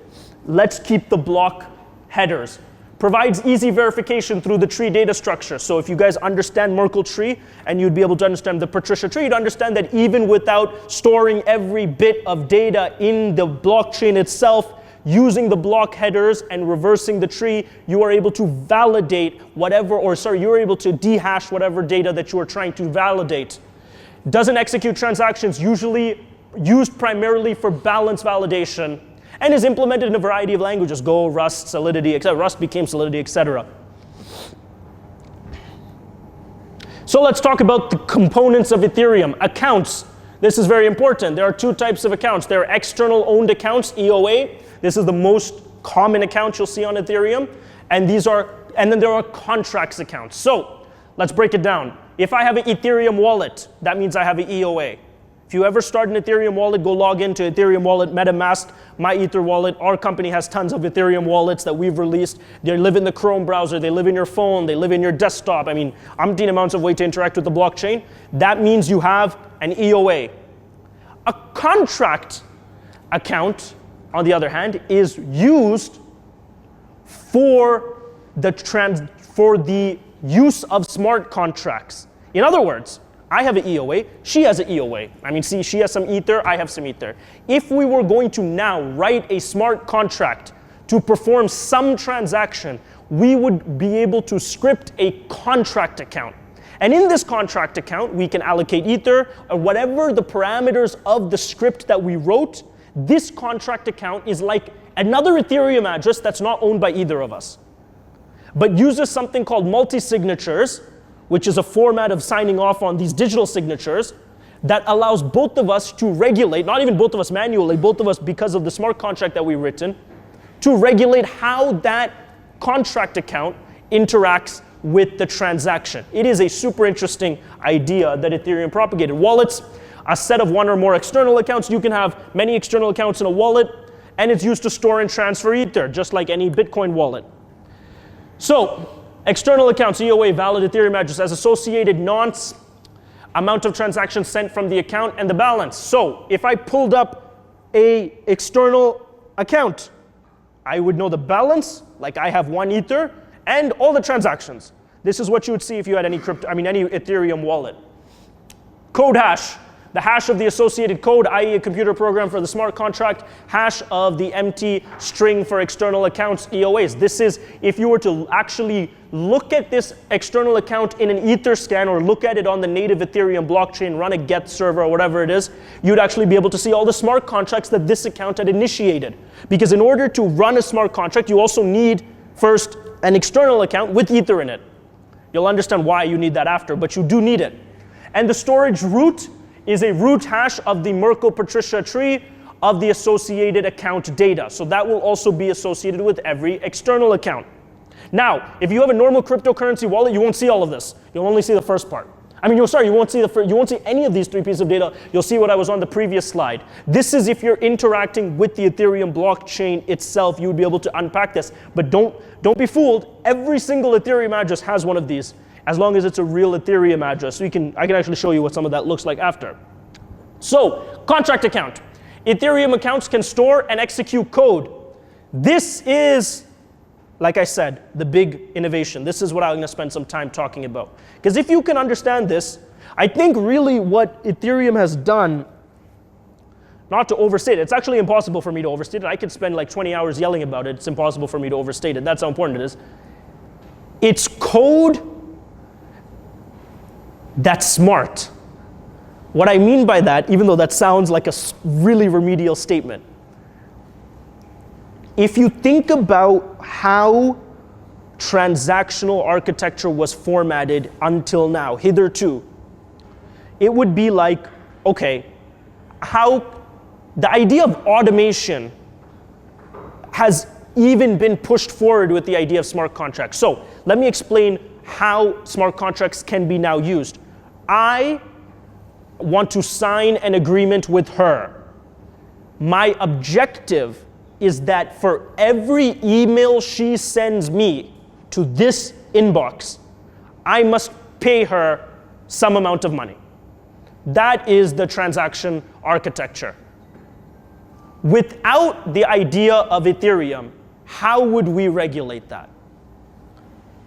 Let's keep the block headers. Provides easy verification through the tree data structure. So if you guys understand Merkle tree and you'd be able to understand the Patricia tree, you'd understand that even without storing every bit of data in the blockchain itself, using the block headers and reversing the tree, you are able to validate you're able to dehash whatever data that you are trying to validate. Doesn't execute transactions, usually used primarily for balance validation, and is implemented in a variety of languages: Go, Rust, Solidity, etc. Rust became Solidity, etc. So let's talk about the components of Ethereum. Accounts. This is very important. There are two types of accounts. There are external owned accounts, EOA. This is the most common account you'll see on Ethereum. And then there are contracts accounts. So let's break it down. If I have an Ethereum wallet, that means I have an EOA. If you ever start an Ethereum wallet, go log into Ethereum wallet, MetaMask, MyEther wallet. Our company has tons of Ethereum wallets that we've released. They live in the Chrome browser, they live in your phone, they live in your desktop. I mean, umpteen amounts of way to interact with the blockchain. That means you have an EOA. A contract account, on the other hand, is used for the use of smart contracts. In other words, I have an EOA, she has an EOA. I mean, see, she has some Ether, I have some Ether. If we were going to now write a smart contract to perform some transaction, we would be able to script a contract account. And in this contract account, we can allocate Ether or whatever the parameters of the script that we wrote. This contract account is like another Ethereum address that's not owned by either of us, but uses something called multi-signatures, which is a format of signing off on these digital signatures that allows both of us to regulate, not even both of us manually, both of us because of the smart contract that we've written, to regulate how that contract account interacts with the transaction. It is a super interesting idea that Ethereum propagated. Wallets, a set of one or more external accounts. You can have many external accounts in a wallet, and it's used to store and transfer Ether, just like any Bitcoin wallet. So, external accounts, EOA, valid Ethereum address, as associated nonce, amount of transactions sent from the account, and the balance. So, if I pulled up a external account, I would know the balance, like I have one Ether, and all the transactions. This is what you would see if you had any Ethereum wallet. Code hash. The hash of the associated code, i.e. a computer program for the smart contract, hash of the empty string for external accounts, EOAs. This is, if you were to actually look at this external account in an Etherscan or look at it on the native Ethereum blockchain, run a get server or whatever it is, you'd actually be able to see all the smart contracts that this account had initiated. Because in order to run a smart contract, you also need first an external account with Ether in it. You'll understand why you need that after, but you do need it. And the storage root is a root hash of the Merkle Patricia tree of the associated account data. So that will also be associated with every external account. Now, if you have a normal cryptocurrency wallet, you won't see all of this. You'll only see the first part. You won't see any of these three pieces of data. You'll see what I was on the previous slide. This is if you're interacting with the Ethereum blockchain itself, you would be able to unpack this. But don't be fooled. Every single Ethereum address has one of these, as long as it's a real Ethereum address. So I can actually show you what some of that looks like after. So, contract account. Ethereum accounts can store and execute code. This is, like I said, the big innovation. This is what I'm going to spend some time talking about. Because if you can understand this, I think really what Ethereum has done, not to overstate it, it's actually impossible for me to overstate it. I could spend like 20 hours yelling about it. It's impossible for me to overstate it. That's how important it is. It's code that's smart. What I mean by that, even though that sounds like a really remedial statement, if you think about how transactional architecture was formatted until now, hitherto, it would be like, okay, how the idea of automation has even been pushed forward with the idea of smart contracts. So let me explain how smart contracts can be now used. I want to sign an agreement with her. My objective is that for every email she sends me to this inbox, I must pay her some amount of money. That is the transaction architecture. Without the idea of Ethereum, how would we regulate that?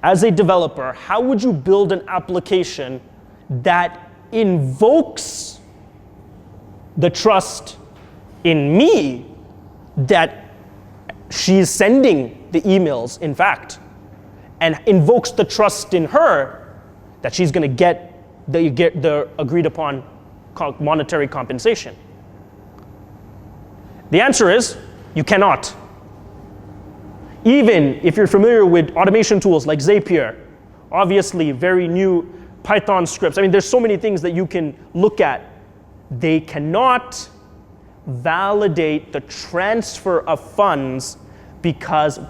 As a developer, how would you build an application that invokes the trust in me that she's sending the emails, in fact, and invokes the trust in her that she's going to get the agreed upon monetary compensation? The answer is you cannot. Even if you're familiar with automation tools like Zapier, obviously very new Python scripts. I mean, there's so many things that you can look at. They cannot validate the transfer of funds because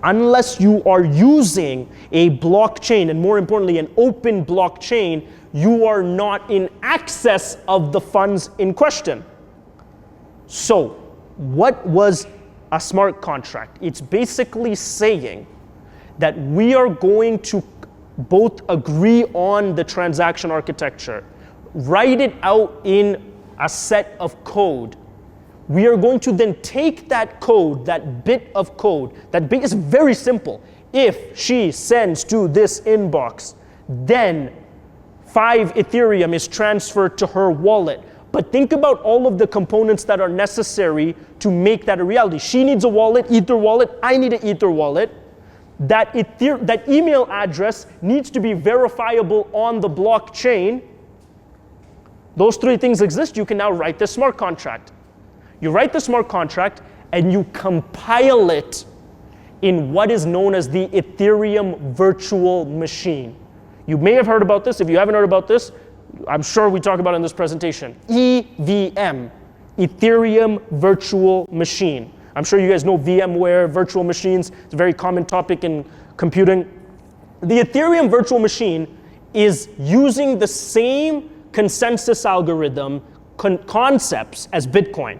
unless you are using a blockchain, and more importantly, an open blockchain, you are not in access of the funds in question. So, what was a smart contract? It's basically saying that we are going to both agree on the transaction architecture, write it out in a set of code. We are going to then take that code, that bit of code, that bit is very simple. If she sends to this inbox, then 5 Ethereum is transferred to her wallet. But think about all of the components that are necessary to make that a reality. She needs a wallet, Ether wallet. I need an Ether wallet. That email address needs to be verifiable on the blockchain. Those 3 things exist. You can now write the smart contract. You write the smart contract and you compile it in what is known as the Ethereum virtual machine. You may have heard about this. If you haven't heard about this, I'm sure we talk about it in this presentation. EVM, Ethereum virtual machine. I'm sure you guys know VMware, virtual machines. It's a very common topic in computing. The Ethereum virtual machine is using the same consensus algorithm concepts as Bitcoin.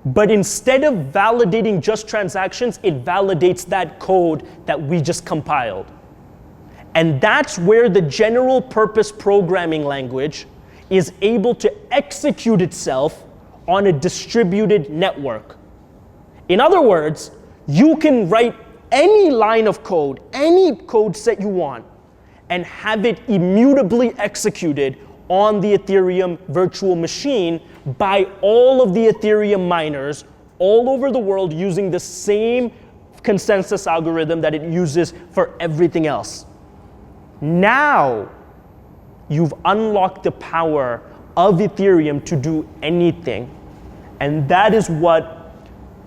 But instead of validating just transactions, it validates that code that we just compiled. And that's where the general purpose programming language is able to execute itself on a distributed network. In other words, you can write any line of code, any code set you want, and have it immutably executed on the Ethereum virtual machine by all of the Ethereum miners all over the world using the same consensus algorithm that it uses for everything else. Now, you've unlocked the power of Ethereum to do anything. And that is what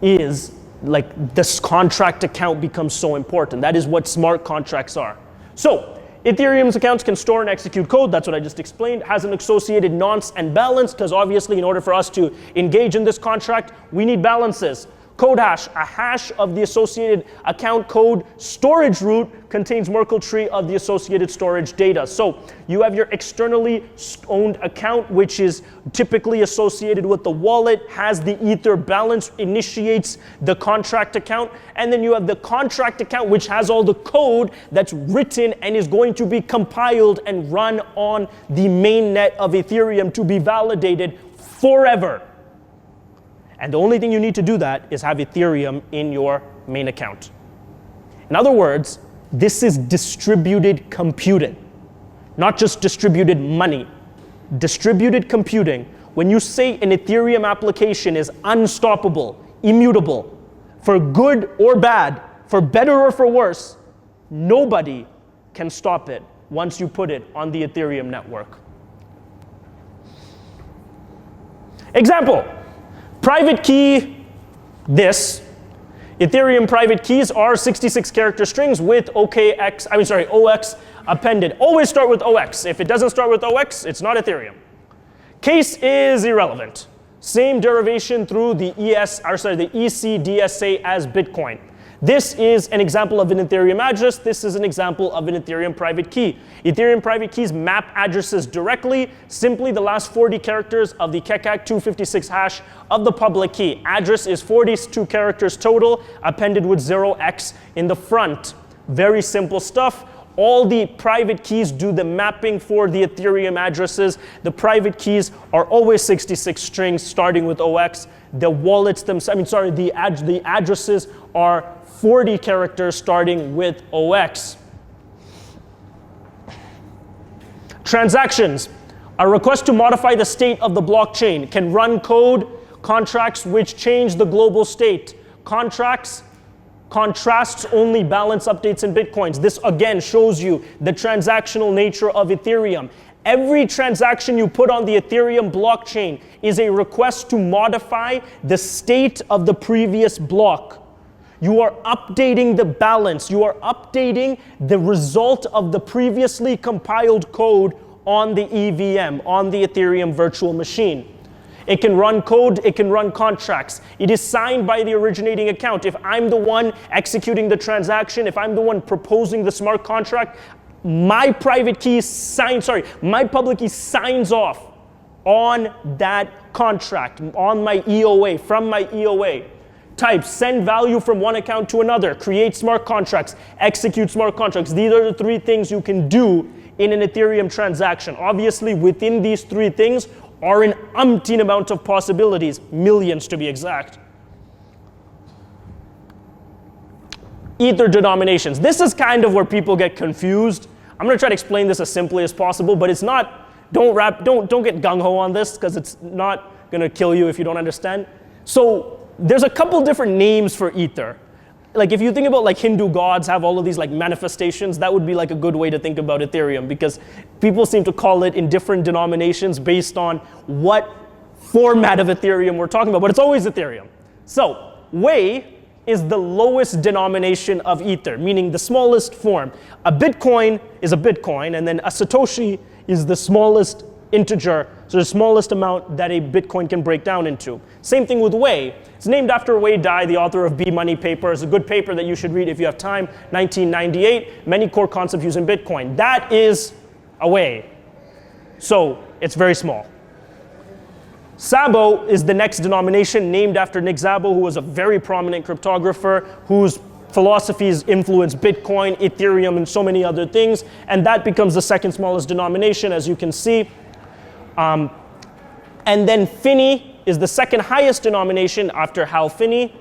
is, like, this contract account becomes so important. That is what smart contracts are. So, Ethereum's accounts can store and execute code. That's what I just explained. Has an associated nonce and balance, because obviously in order for us to engage in this contract, we need balances. Code hash, a hash of the associated account code. Storage root contains Merkle tree of the associated storage data. So you have your externally owned account, which is typically associated with the wallet, has the Ether balance, initiates the contract account. And then you have the contract account, which has all the code that's written and is going to be compiled and run on the mainnet of Ethereum to be validated forever. And the only thing you need to do that is have Ethereum in your main account. In other words, this is distributed computing, not just distributed money. Distributed computing, when you say an Ethereum application is unstoppable, immutable, for good or bad, for better or for worse, nobody can stop it once you put it on the Ethereum network. Example. Private key, this. Ethereum private keys are 66 character strings with OX appended. Always start with OX. If it doesn't start with OX, it's not Ethereum. Case is irrelevant. Same derivation through the ECDSA as Bitcoin. This is an example of an Ethereum address. This is an example of an Ethereum private key. Ethereum private keys map addresses directly, simply the last 40 characters of the KEKAK 256 hash of the public key. Address is 42 characters total, appended with 0x in the front. Very simple stuff. All the private keys do the mapping for the Ethereum addresses. The private keys are always 66 strings starting with OX. The wallets themselves, the addresses are 40 characters starting with OX. Transactions. A request to modify the state of the blockchain can run code, contracts which change the global state. Contrasts only balance updates in Bitcoins. This again shows you the transactional nature of Ethereum. Every transaction you put on the Ethereum blockchain is a request to modify the state of the previous block. You are updating the balance. You are updating the result of the previously compiled code on the EVM, on the Ethereum virtual machine. It can run code, it can run contracts. It is signed by the originating account. If I'm the one executing the transaction, if I'm the one proposing the smart contract, my public key signs off on that contract, on my EOA, from my EOA. Type, send value from one account to another, create smart contracts, execute smart contracts. These are the three things you can do in an Ethereum transaction. Obviously, within these three things are an umpteen amount of possibilities, millions to be exact. Ether denominations. This is kind of where people get confused. I'm going to try to explain this as simply as possible, but it's not, don't get gung-ho on this because it's not going to kill you if you don't understand. So there's a couple different names for Ether. Like if you think about like Hindu gods have all of these like manifestations, that would be like a good way to think about Ethereum because people seem to call it in different denominations based on what format of Ethereum we're talking about, but it's always Ethereum. So Wei is the lowest denomination of Ether, meaning the smallest form. A Bitcoin is a Bitcoin, and then a Satoshi is the smallest integer, so the smallest amount that a Bitcoin can break down into. Same thing with Wei. It's named after Wei Dai, the author of B-Money paper. It's a good paper that you should read if you have time, 1998, many core concepts used in Bitcoin. That is a Wei. So it's very small. Szabo is the next denomination named after Nick Szabo, who was a very prominent cryptographer whose philosophies influence Bitcoin, Ethereum, and so many other things. And that becomes the second smallest denomination, as you can see. And then Finney is the second highest denomination after Hal Finney,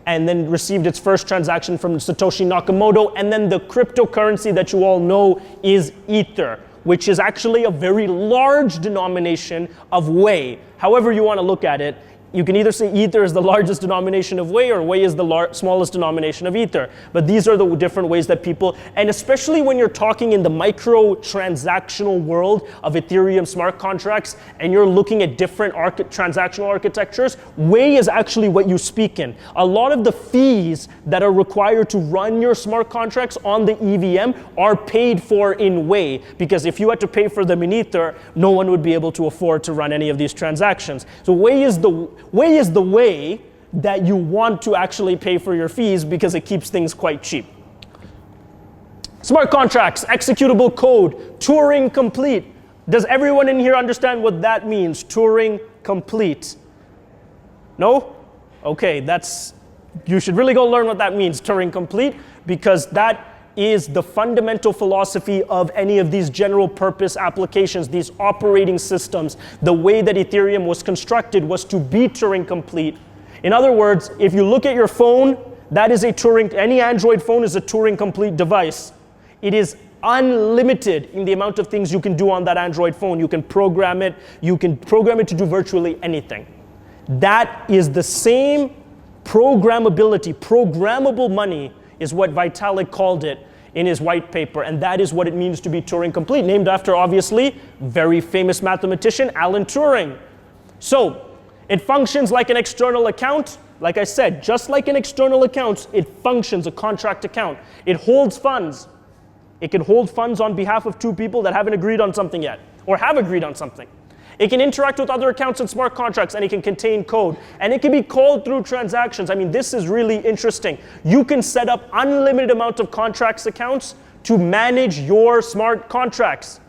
and then received its first transaction from Satoshi Nakamoto. And then the cryptocurrency that you all know is Ether, which is actually a very large denomination of Wei. However you want to look at it, you can either say Ether is the largest denomination of Wei or Wei is the smallest denomination of Ether. But these are the different ways that people, and especially when you're talking in the micro-transactional world of Ethereum smart contracts and you're looking at different transactional architectures, Wei is actually what you speak in. A lot of the fees that are required to run your smart contracts on the EVM are paid for in Wei, because if you had to pay for them in Ether, no one would be able to afford to run any of these transactions. So Wei is the way that you want to actually pay for your fees because it keeps things quite cheap. Smart contracts, executable code, Turing complete. Does everyone in here understand what that means? Turing complete. No? Okay, you should really go learn what that means, Turing complete, because that is the fundamental philosophy of any of these general purpose applications, these operating systems. The way that Ethereum was constructed was to be Turing complete. In other words, if you look at your phone, that is any Android phone is a Turing complete device. It is unlimited in the amount of things you can do on that Android phone. You can program it to do virtually anything. That is the same programmability, programmable money is what Vitalik called it in his white paper, and that is what it means to be Turing complete, named after, obviously, very famous mathematician Alan Turing. So, it functions like an external account. Like I said, just like an external account, it functions a contract account. It holds funds. It can hold funds on behalf of two people that haven't agreed on something yet, or have agreed on something. It can interact with other accounts and smart contracts, and it can contain code. And it can be called through transactions. I mean, this is really interesting. You can set up unlimited amount of contracts accounts to manage your smart contracts.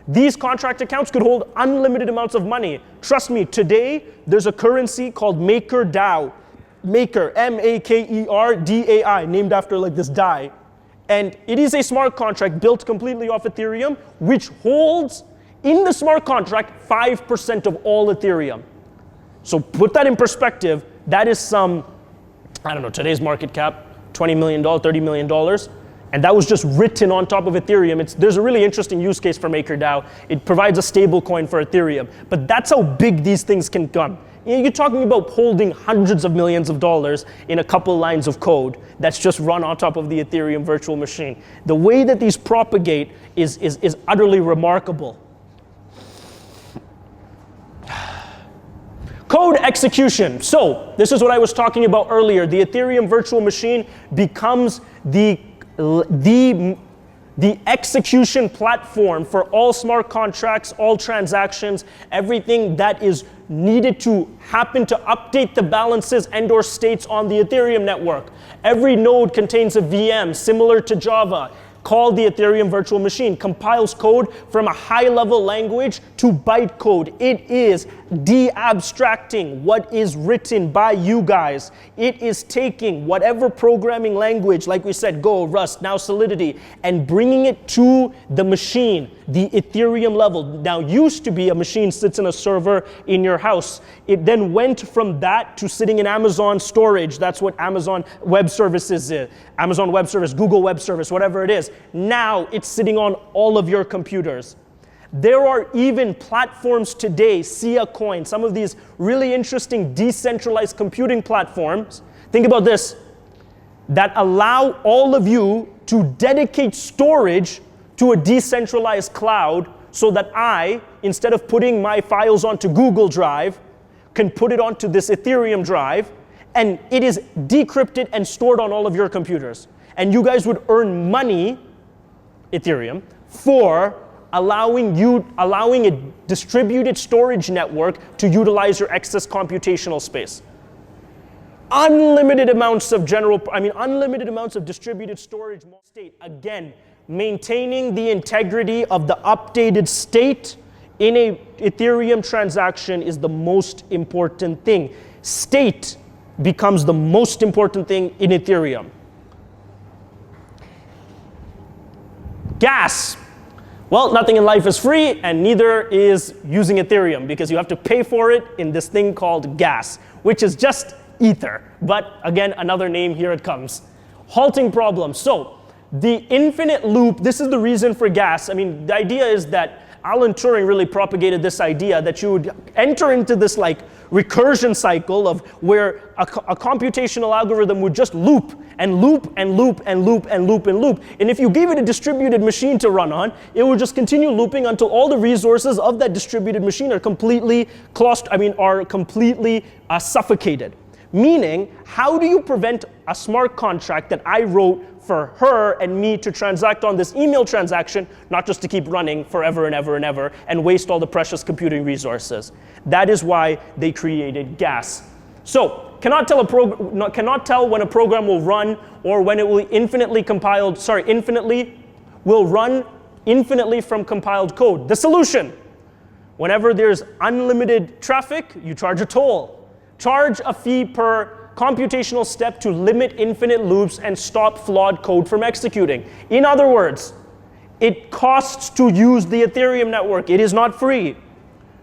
These contract accounts could hold unlimited amounts of money. Trust me, today, there's a currency called MakerDAO. Maker, M-A-K-E-R-D-A-I, named after like this DAI. And it is a smart contract built completely off Ethereum, which holds in the smart contract 5% of all Ethereum. So put that in perspective, that is some, I don't know, today's market cap, $20 million, $30 million. And that was just written on top of Ethereum. There's a really interesting use case for MakerDAO. It provides a stable coin for Ethereum. But that's how big these things can come. You're talking about holding hundreds of millions of dollars in a couple lines of code that's just run on top of the Ethereum virtual machine. The way that these propagate is utterly remarkable. Code execution. So this is what I was talking about earlier. The Ethereum virtual machine becomes the execution platform for all smart contracts, all transactions, everything that is needed to happen to update the balances and/or states on the Ethereum network. Every node contains a VM similar to Java, called the Ethereum virtual machine, compiles code from a high-level language to bytecode. It is de-abstracting what is written by you guys. It is taking whatever programming language, like we said, Go, Rust, now Solidity, and bringing it to the machine, the Ethereum level. Now, used to be a machine sits in a server in your house. It then went from that to sitting in Amazon storage. That's what Amazon Web Services is. Amazon Web Service, Google Web Service, whatever it is. Now it's sitting on all of your computers. There are even platforms today, Sia Coin, some of these really interesting decentralized computing platforms, think about this, that allow all of you to dedicate storage to a decentralized cloud so that I, instead of putting my files onto Google Drive, can put it onto this Ethereum drive, and it is decrypted and stored on all of your computers. And you guys would earn money, Ethereum, for allowing a distributed storage network to utilize your excess computational space. Unlimited amounts of unlimited amounts of distributed storage state. Again, maintaining the integrity of the updated state in a Ethereum transaction is the most important thing. State becomes the most important thing in Ethereum. Gas. Well, nothing in life is free, and neither is using Ethereum, because you have to pay for it in this thing called gas, which is just Ether. But again, another name, here it comes. Halting problem. So the infinite loop, this is the reason for gas. I mean, the idea is that Alan Turing really propagated this idea that you would enter into this like recursion cycle of where a computational algorithm would just loop and loop and loop and loop and loop and loop. And if you gave it a distributed machine to run on, it would just continue looping until all the resources of that distributed machine are completely suffocated. Meaning, how do you prevent a smart contract that I wrote for her and me to transact on this email transaction, not just to keep running forever and ever and ever and waste all the precious computing resources? That is why they created gas. So, cannot tell when a program will run or when it will run infinitely from compiled code. The solution: whenever there's unlimited traffic, you charge a toll. Charge a fee per computational step to limit infinite loops and stop flawed code from executing. In other words, it costs to use the Ethereum network. It is not free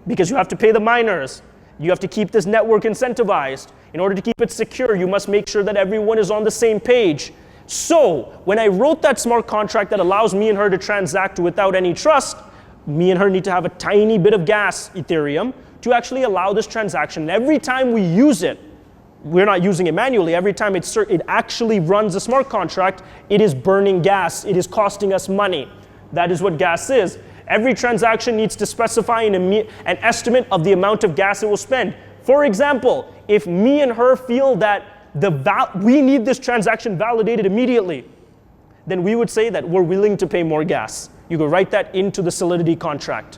because you have to pay the miners. You have to keep this network incentivized. In order to keep it secure, you must make sure that everyone is on the same page. So when I wrote that smart contract that allows me and her to transact without any trust, me and her need to have a tiny bit of gas, Ethereum, to actually allow this transaction. And every time we use it, we're not using it manually. Every time it actually runs a smart contract, it is burning gas. It is costing us money. That is what gas is. Every transaction needs to specify an estimate of the amount of gas it will spend. For example, if me and her feel that we need this transaction validated immediately, then we would say that we're willing to pay more gas. You could write that into the Solidity contract.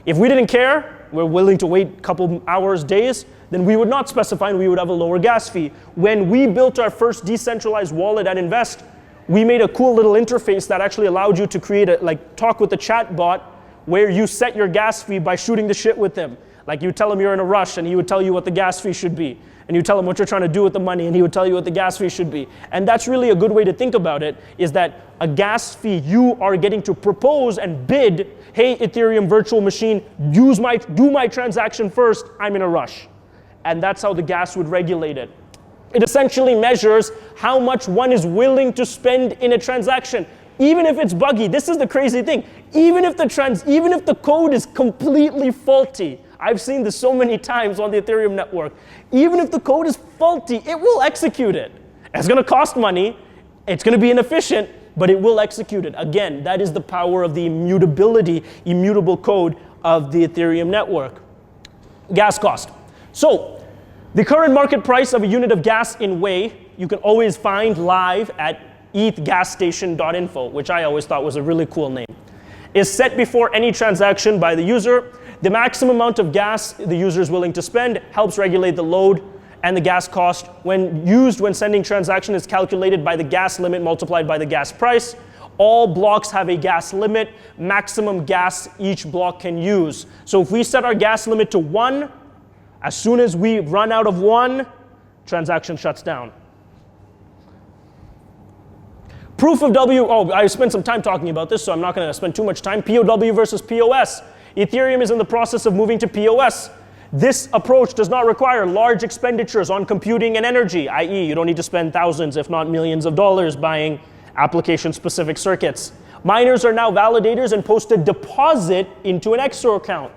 If we didn't care, we're willing to wait a couple hours, days, then we would not specify and we would have a lower gas fee. When we built our first decentralized wallet at Invest, we made a cool little interface that actually allowed you to create talk with the chat bot where you set your gas fee by shooting the shit with him. Like you tell him you're in a rush and he would tell you what the gas fee should be. and you tell him what you're trying to do with the money, and he would tell you what the gas fee should be. And that's really a good way to think about it, is that a gas fee, you are getting to propose and bid, hey, Ethereum virtual machine, do my transaction first, I'm in a rush. And that's how the gas would regulate it. It essentially measures how much one is willing to spend in a transaction. Even if it's buggy, this is the crazy thing. Even if the code is completely faulty, I've seen this so many times on the Ethereum network. Even if the code is faulty, it will execute it. It's going to cost money, it's going to be inefficient, but it will execute it. Again, that is the power of the immutable code of the Ethereum network. Gas cost. So, the current market price of a unit of gas in Wei, you can always find live at ethgasstation.info, which I always thought was a really cool name, is set before any transaction by the user. The maximum amount of gas the user is willing to spend helps regulate the load, and the gas cost when used when sending transaction is calculated by the gas limit multiplied by the gas price. All blocks have a gas limit, maximum gas each block can use. So if we set our gas limit to 1, as soon as we run out of 1, transaction shuts down. Proof of I spent some time talking about this, so I'm not going to spend too much time. POW versus POS. Ethereum is in the process of moving to POS. This approach does not require large expenditures on computing and energy, i.e. you don't need to spend thousands, if not millions of dollars buying application-specific circuits. Miners are now validators and post a deposit into an escrow account.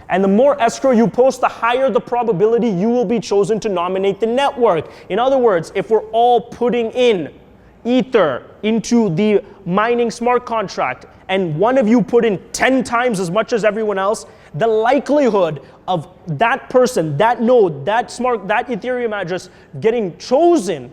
And the more escrow you post, the higher the probability you will be chosen to nominate the network. In other words, if we're all putting in Ether into the mining smart contract, and one of you put in 10 times as much as everyone else, the likelihood of that person, that node, that Ethereum address getting chosen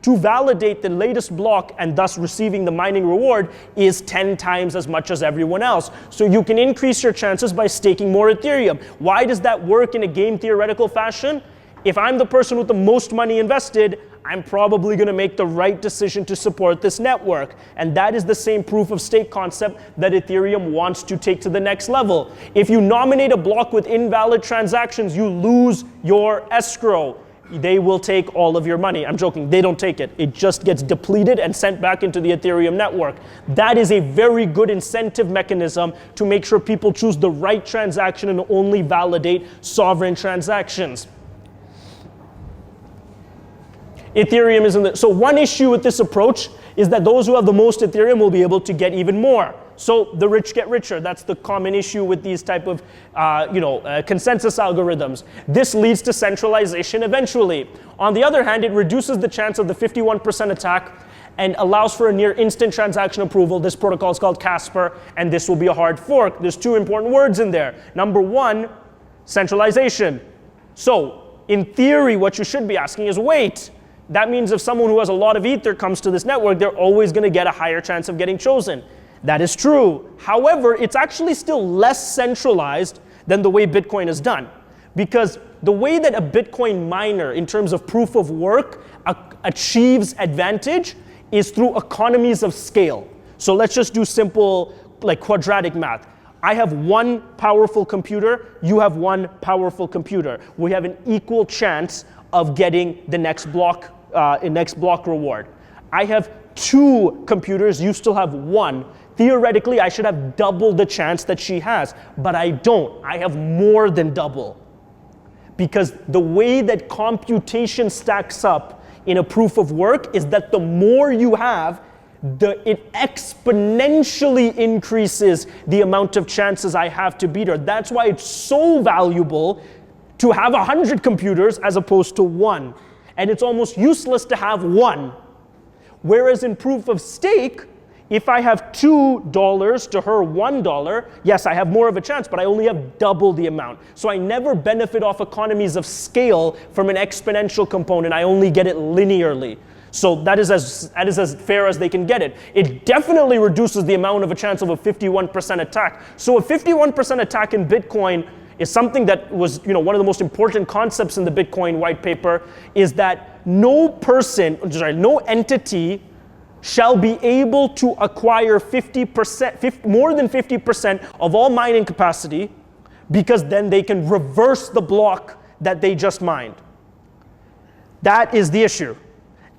to validate the latest block and thus receiving the mining reward is 10 times as much as everyone else. So you can increase your chances by staking more Ethereum. Why does that work in a game theoretical fashion? If I'm the person with the most money invested, I'm probably going to make the right decision to support this network. And that is the same proof of stake concept that Ethereum wants to take to the next level. If you nominate a block with invalid transactions, you lose your escrow. They will take all of your money. I'm joking, they don't take it. It just gets depleted and sent back into the Ethereum network. That is a very good incentive mechanism to make sure people choose the right transaction and only validate sovereign transactions. Ethereum is so one issue with this approach is that those who have the most Ethereum will be able to get even more. So the rich get richer. That's the common issue with these type of consensus algorithms. This leads to centralization eventually. On the other hand, it reduces the chance of the 51% attack and allows for a near instant transaction approval. This protocol is called Casper, and this will be a hard fork. There's two important words in there. Number one, centralization. So in theory, what you should be asking is, wait, that means if someone who has a lot of Ether comes to this network, they're always going to get a higher chance of getting chosen. That is true. However, it's actually still less centralized than the way Bitcoin is done. Because the way that a Bitcoin miner, in terms of proof of work, achieves advantage is through economies of scale. So let's just do simple, like quadratic math. I have one powerful computer, you have one powerful computer. We have an equal chance of getting the next block reward. I have two computers, you still have one. Theoretically, I should have double the chance that she has, but I don't. I have more than double. Because the way that computation stacks up in a proof of work is that the more you have, it exponentially increases the amount of chances I have to beat her. That's why it's so valuable to have 100 computers as opposed to one. And it's almost useless to have one. Whereas in proof of stake, if I have $2 to her $1, yes, I have more of a chance, but I only have double the amount. So I never benefit off economies of scale from an exponential component. I only get it linearly. So that is as fair as they can get it. It definitely reduces the amount of a chance of a 51% attack. So a 51% attack in Bitcoin is something that was, one of the most important concepts in the Bitcoin white paper, is that no entity shall be able to acquire 50%, more than 50% of all mining capacity, because then they can reverse the block that they just mined. That is the issue.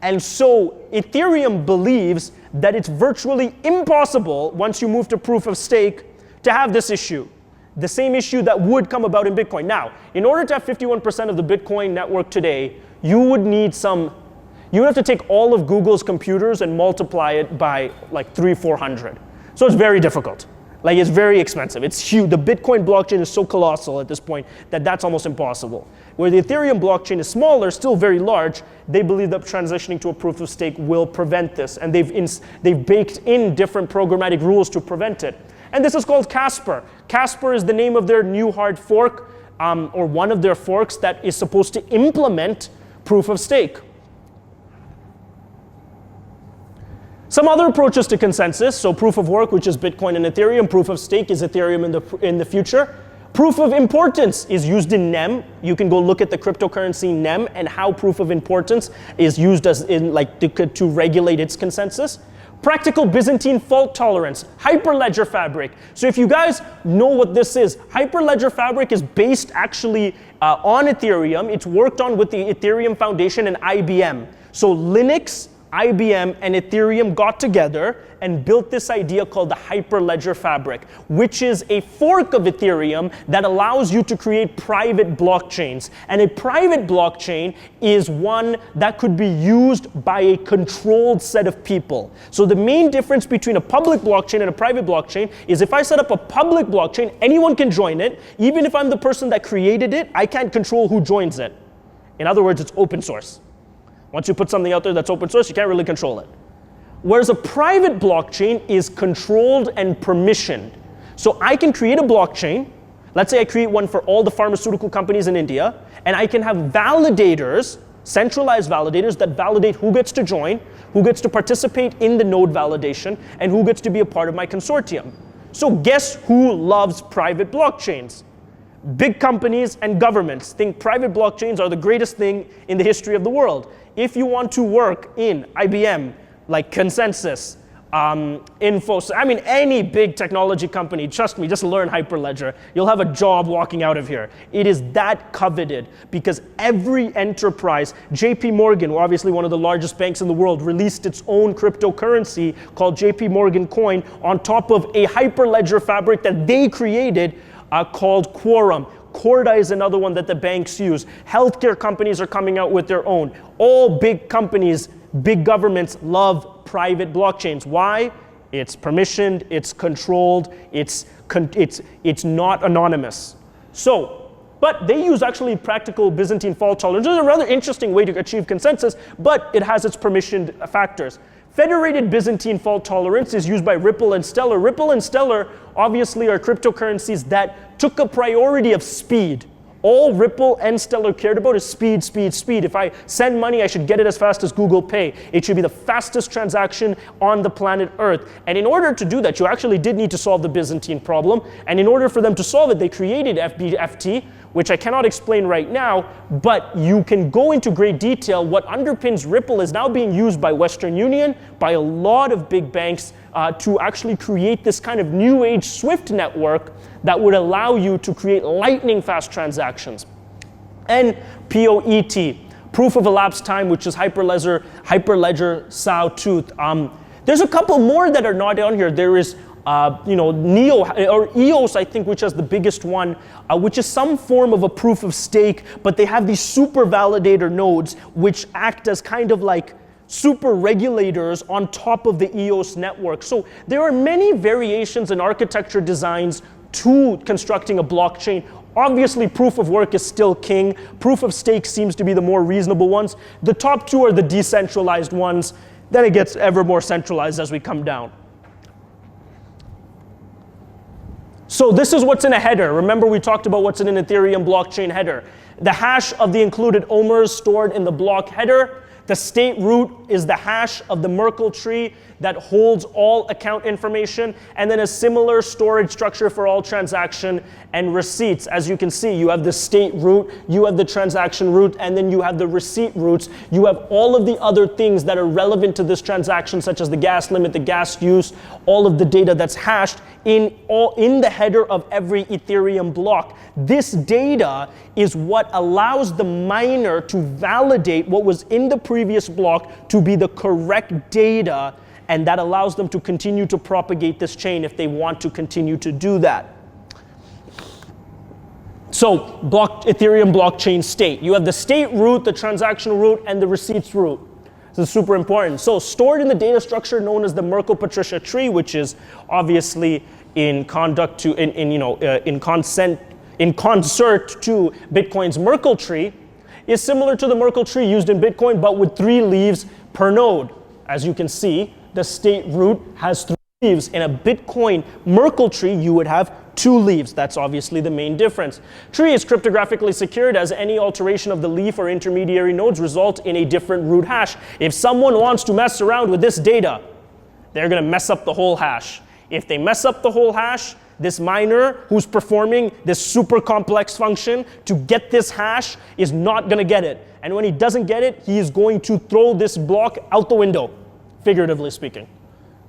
And so Ethereum believes that it's virtually impossible, once you move to proof of stake, to have this issue. The same issue that would come about in Bitcoin. Now, in order to have 51% of the Bitcoin network today, you would have to take all of Google's computers and multiply it by like 300-400. So it's very difficult. Like, it's very expensive. It's huge. The Bitcoin blockchain is so colossal at this point that that's almost impossible. Where the Ethereum blockchain is smaller, still very large, they believe that transitioning to a proof of stake will prevent this. And they've baked in different programmatic rules to prevent it. And this is called Casper. Casper is the name of their new hard fork, or one of their forks that is supposed to implement proof of stake. Some other approaches to consensus, so proof of work, which is Bitcoin and Ethereum, proof of stake is Ethereum in the future. Proof of importance is used in NEM. You can go look at the cryptocurrency NEM and how proof of importance is used as in to regulate its consensus. Practical Byzantine fault tolerance, Hyperledger Fabric. So if you guys know what this is, Hyperledger Fabric is based actually on Ethereum. It's worked on with the Ethereum Foundation and IBM. So Linux, IBM, and Ethereum got together and built this idea called the Hyperledger Fabric, which is a fork of Ethereum that allows you to create private blockchains. And a private blockchain is one that could be used by a controlled set of people. So the main difference between a public blockchain and a private blockchain is if I set up a public blockchain, anyone can join it. Even if I'm the person that created it, I can't control who joins it. In other words, it's open source. Once you put something out there that's open source, you can't really control it. Whereas a private blockchain is controlled and permissioned. So I can create a blockchain. Let's say I create one for all the pharmaceutical companies in India, and I can have validators, centralized validators that validate who gets to join, who gets to participate in the node validation, and who gets to be a part of my consortium. So guess who loves private blockchains? Big companies and governments think private blockchains are the greatest thing in the history of the world. If you want to work in IBM, like Consensus, Infosys, I mean any big technology company, trust me, just learn Hyperledger. You'll have a job walking out of here. It is that coveted because every enterprise, JP Morgan, obviously one of the largest banks in the world, released its own cryptocurrency called JP Morgan Coin on top of a Hyperledger fabric that they created called Quorum. Corda is another one that the banks use. Healthcare companies are coming out with their own. All big companies, big governments love private blockchains. Why? It's permissioned, it's controlled, it's not anonymous. So, but they use actually practical Byzantine fault tolerance. It's a rather interesting way to achieve consensus, but it has its permissioned factors. Federated Byzantine fault tolerance is used by Ripple and Stellar. Ripple and Stellar obviously are cryptocurrencies that took a priority of speed. All Ripple and Stellar cared about is speed, speed, speed. If I send money, I should get it as fast as Google Pay. It should be the fastest transaction on the planet Earth. And in order to do that, you actually did need to solve the Byzantine problem. And in order for them to solve it, they created FBFT, which I cannot explain right now, but you can go into great detail. What underpins Ripple is now being used by Western Union, by a lot of big banks, to actually create this kind of new age SWIFT network that would allow you to create lightning fast transactions. And POET, proof of elapsed time, which is Hyperledger Sawtooth. There's a couple more that are not on here. There is Neo or EOS, I think, which has the biggest one, which is some form of a proof of stake, but they have these super validator nodes which act as kind of like super regulators on top of the EOS network. So there are many variations in architecture designs to constructing a blockchain. Obviously, proof of work is still king. Proof of stake seems to be the more reasonable ones. The top two are the decentralized ones. Then it gets ever more centralized as we come down. So this is what's in a header. Remember we talked about what's in an Ethereum blockchain header. The hash of the included omers stored in the block header. The state root is the hash of the Merkle tree that holds all account information, and then a similar storage structure for all transaction and receipts. As you can see, you have the state root, you have the transaction root, and then you have the receipt roots. You have all of the other things that are relevant to this transaction, such as the gas limit, the gas use, all of the data that's hashed in the header of every Ethereum block. This data is what what allows the miner to validate what was in the previous block to be the correct data, and that allows them to continue to propagate this chain if they want to continue to do that. So, Ethereum blockchain state. You have the state root, the transactional root, and the receipts root. This is super important. So, stored in the data structure known as the Merkle-Patricia tree, which is obviously in concert to Bitcoin's Merkle tree, is similar to the Merkle tree used in Bitcoin, but with 3 leaves per node. As you can see, the state root has 3 leaves. In a Bitcoin Merkle tree, you would have 2 leaves. That's obviously the main difference. Tree is cryptographically secured, as any alteration of the leaf or intermediary nodes result in a different root hash. If someone wants to mess around with this data, they're going to mess up the whole hash. If they mess up the whole hash, this miner who's performing this super complex function to get this hash is not going to get it. And when he doesn't get it, he is going to throw this block out the window, figuratively speaking.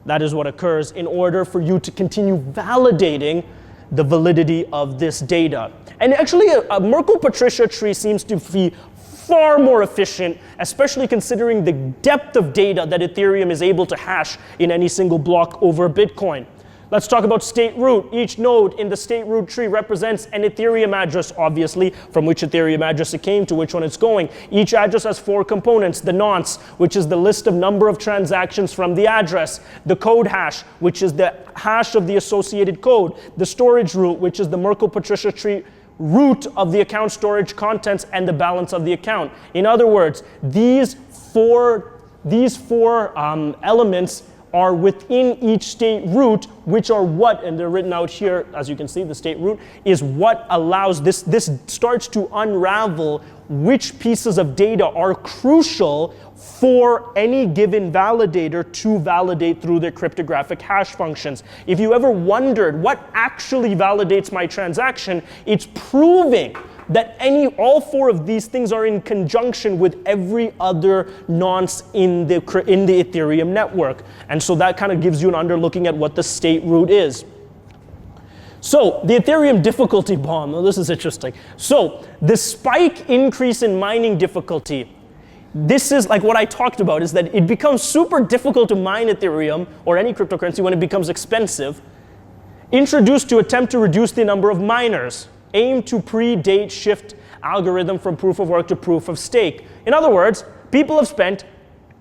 That is what occurs in order for you to continue validating the validity of this data. And actually, a Merkle-Patricia tree seems to be far more efficient, especially considering the depth of data that Ethereum is able to hash in any single block over Bitcoin. Let's talk about state root. Each node in the state root tree represents an Ethereum address, obviously, from which Ethereum address it came to which one it's going. Each address has 4 components. The nonce, which is the list of number of transactions from the address. The code hash, which is the hash of the associated code. The storage root, which is the Merkle-Patricia tree root of the account storage contents and the balance of the account. In other words, these four elements are within each state root, which are what, and they're written out here, as you can see, the state root is what allows this starts to unravel which pieces of data are crucial for any given validator to validate through their cryptographic hash functions. If you ever wondered what actually validates my transaction, it's proving that all 4 of these things are in conjunction with every other nonce in the Ethereum network. And so that kind of gives you an underlooking at what the state root is. So the Ethereum difficulty bomb, well, this is interesting. So the spike increase in mining difficulty, this is like what I talked about, is that it becomes super difficult to mine Ethereum or any cryptocurrency when it becomes expensive, introduced to attempt to reduce the number of miners. Aim to predate shift algorithm from proof of work to proof of stake. In other words, people have spent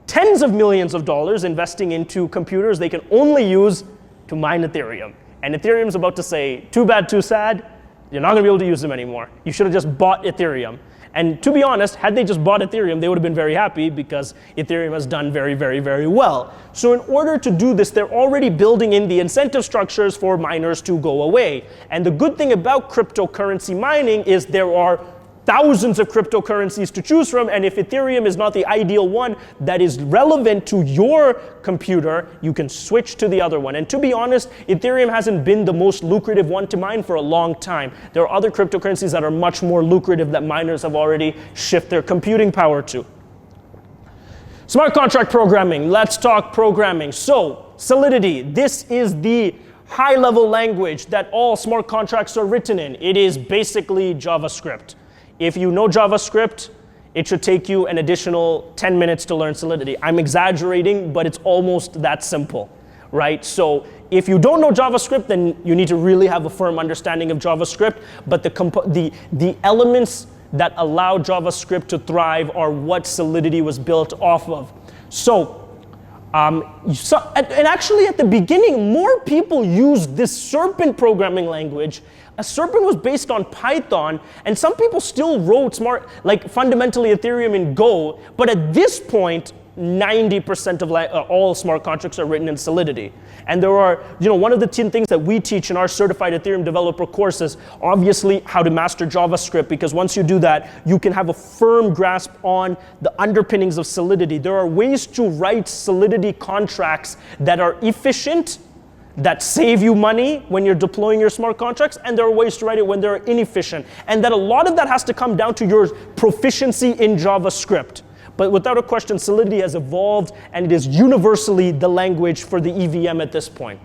tens of millions of dollars investing into computers they can only use to mine Ethereum. And Ethereum's about to say, too bad, too sad, you're not going to be able to use them anymore. You should have just bought Ethereum. And to be honest, had they just bought Ethereum, they would have been very happy because Ethereum has done very, very, very well. So in order to do this, they're already building in the incentive structures for miners to go away. And the good thing about cryptocurrency mining is there are thousands of cryptocurrencies to choose from, and if Ethereum is not the ideal one that is relevant to your computer, you can switch to the other one. And to be honest, Ethereum hasn't been the most lucrative one to mine for a long time. There are other cryptocurrencies that are much more lucrative that miners have already shifted their computing power to. Smart contract programming. Let's talk programming. So, Solidity. This is the high-level language that all smart contracts are written in. It is basically JavaScript. If you know JavaScript, it should take you an additional 10 minutes to learn Solidity. I'm exaggerating, but it's almost that simple, right? So if you don't know JavaScript, then you need to really have a firm understanding of JavaScript, but the elements that allow JavaScript to thrive are what Solidity was built off of. And actually at the beginning, more people used this Serpent programming language. A Serpent was based on Python, and some people still wrote fundamentally Ethereum in Go, but at this point, 90% of all smart contracts are written in Solidity. And there are, one of the 10 things that we teach in our certified Ethereum developer courses, obviously how to master JavaScript, because once you do that, you can have a firm grasp on the underpinnings of Solidity. There are ways to write Solidity contracts that are efficient, that save you money when you're deploying your smart contracts, and there are ways to write it when they're inefficient. And that a lot of that has to come down to your proficiency in JavaScript. But without a question, Solidity has evolved, and it is universally the language for the EVM at this point.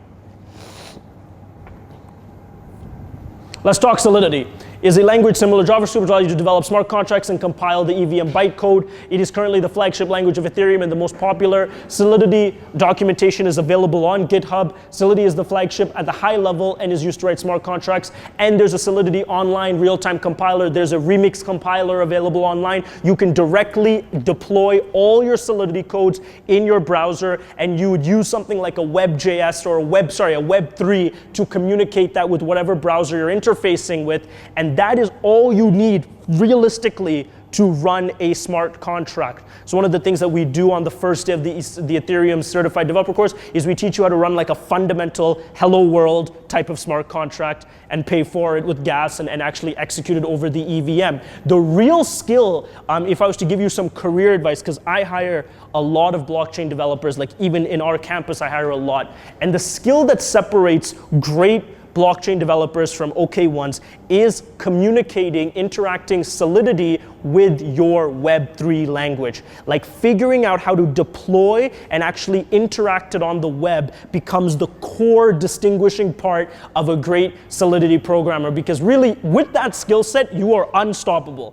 Let's talk Solidity. is a language similar to JavaScript, which allows you to develop smart contracts and compile the EVM bytecode. It is currently the flagship language of Ethereum and the most popular. Solidity documentation is available on GitHub. Solidity is the flagship at the high level and is used to write smart contracts. And there's a Solidity Online real-time compiler. There's a remix compiler available online. You can directly deploy all your Solidity codes in your browser, and you would use something like a WebJS or a Web3 to communicate that with whatever browser you're interfacing with. And that is all you need realistically to run a smart contract. So one of the things that we do on the first day of the Ethereum Certified Developer course is we teach you how to run like a fundamental hello world type of smart contract and pay for it with gas and actually execute it over the EVM. The real skill, if I was to give you some career advice, because I hire a lot of blockchain developers, like even in our campus I hire a lot, and the skill that separates great blockchain developers from okay ones is communicating, interacting Solidity with your Web3 language. Like figuring out how to deploy and actually interact it on the web becomes the core distinguishing part of a great Solidity programmer, because really with that skill set, you are unstoppable.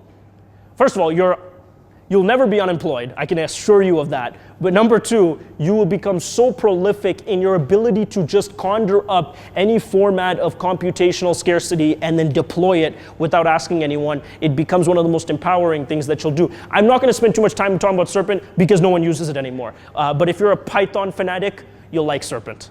First of all, you'll never be unemployed, I can assure you of that. But number two, you will become so prolific in your ability to just conjure up any format of computational scarcity and then deploy it without asking anyone. It becomes one of the most empowering things that you'll do. I'm not gonna spend too much time talking about Serpent because no one uses it anymore. But if you're a Python fanatic, you'll like Serpent.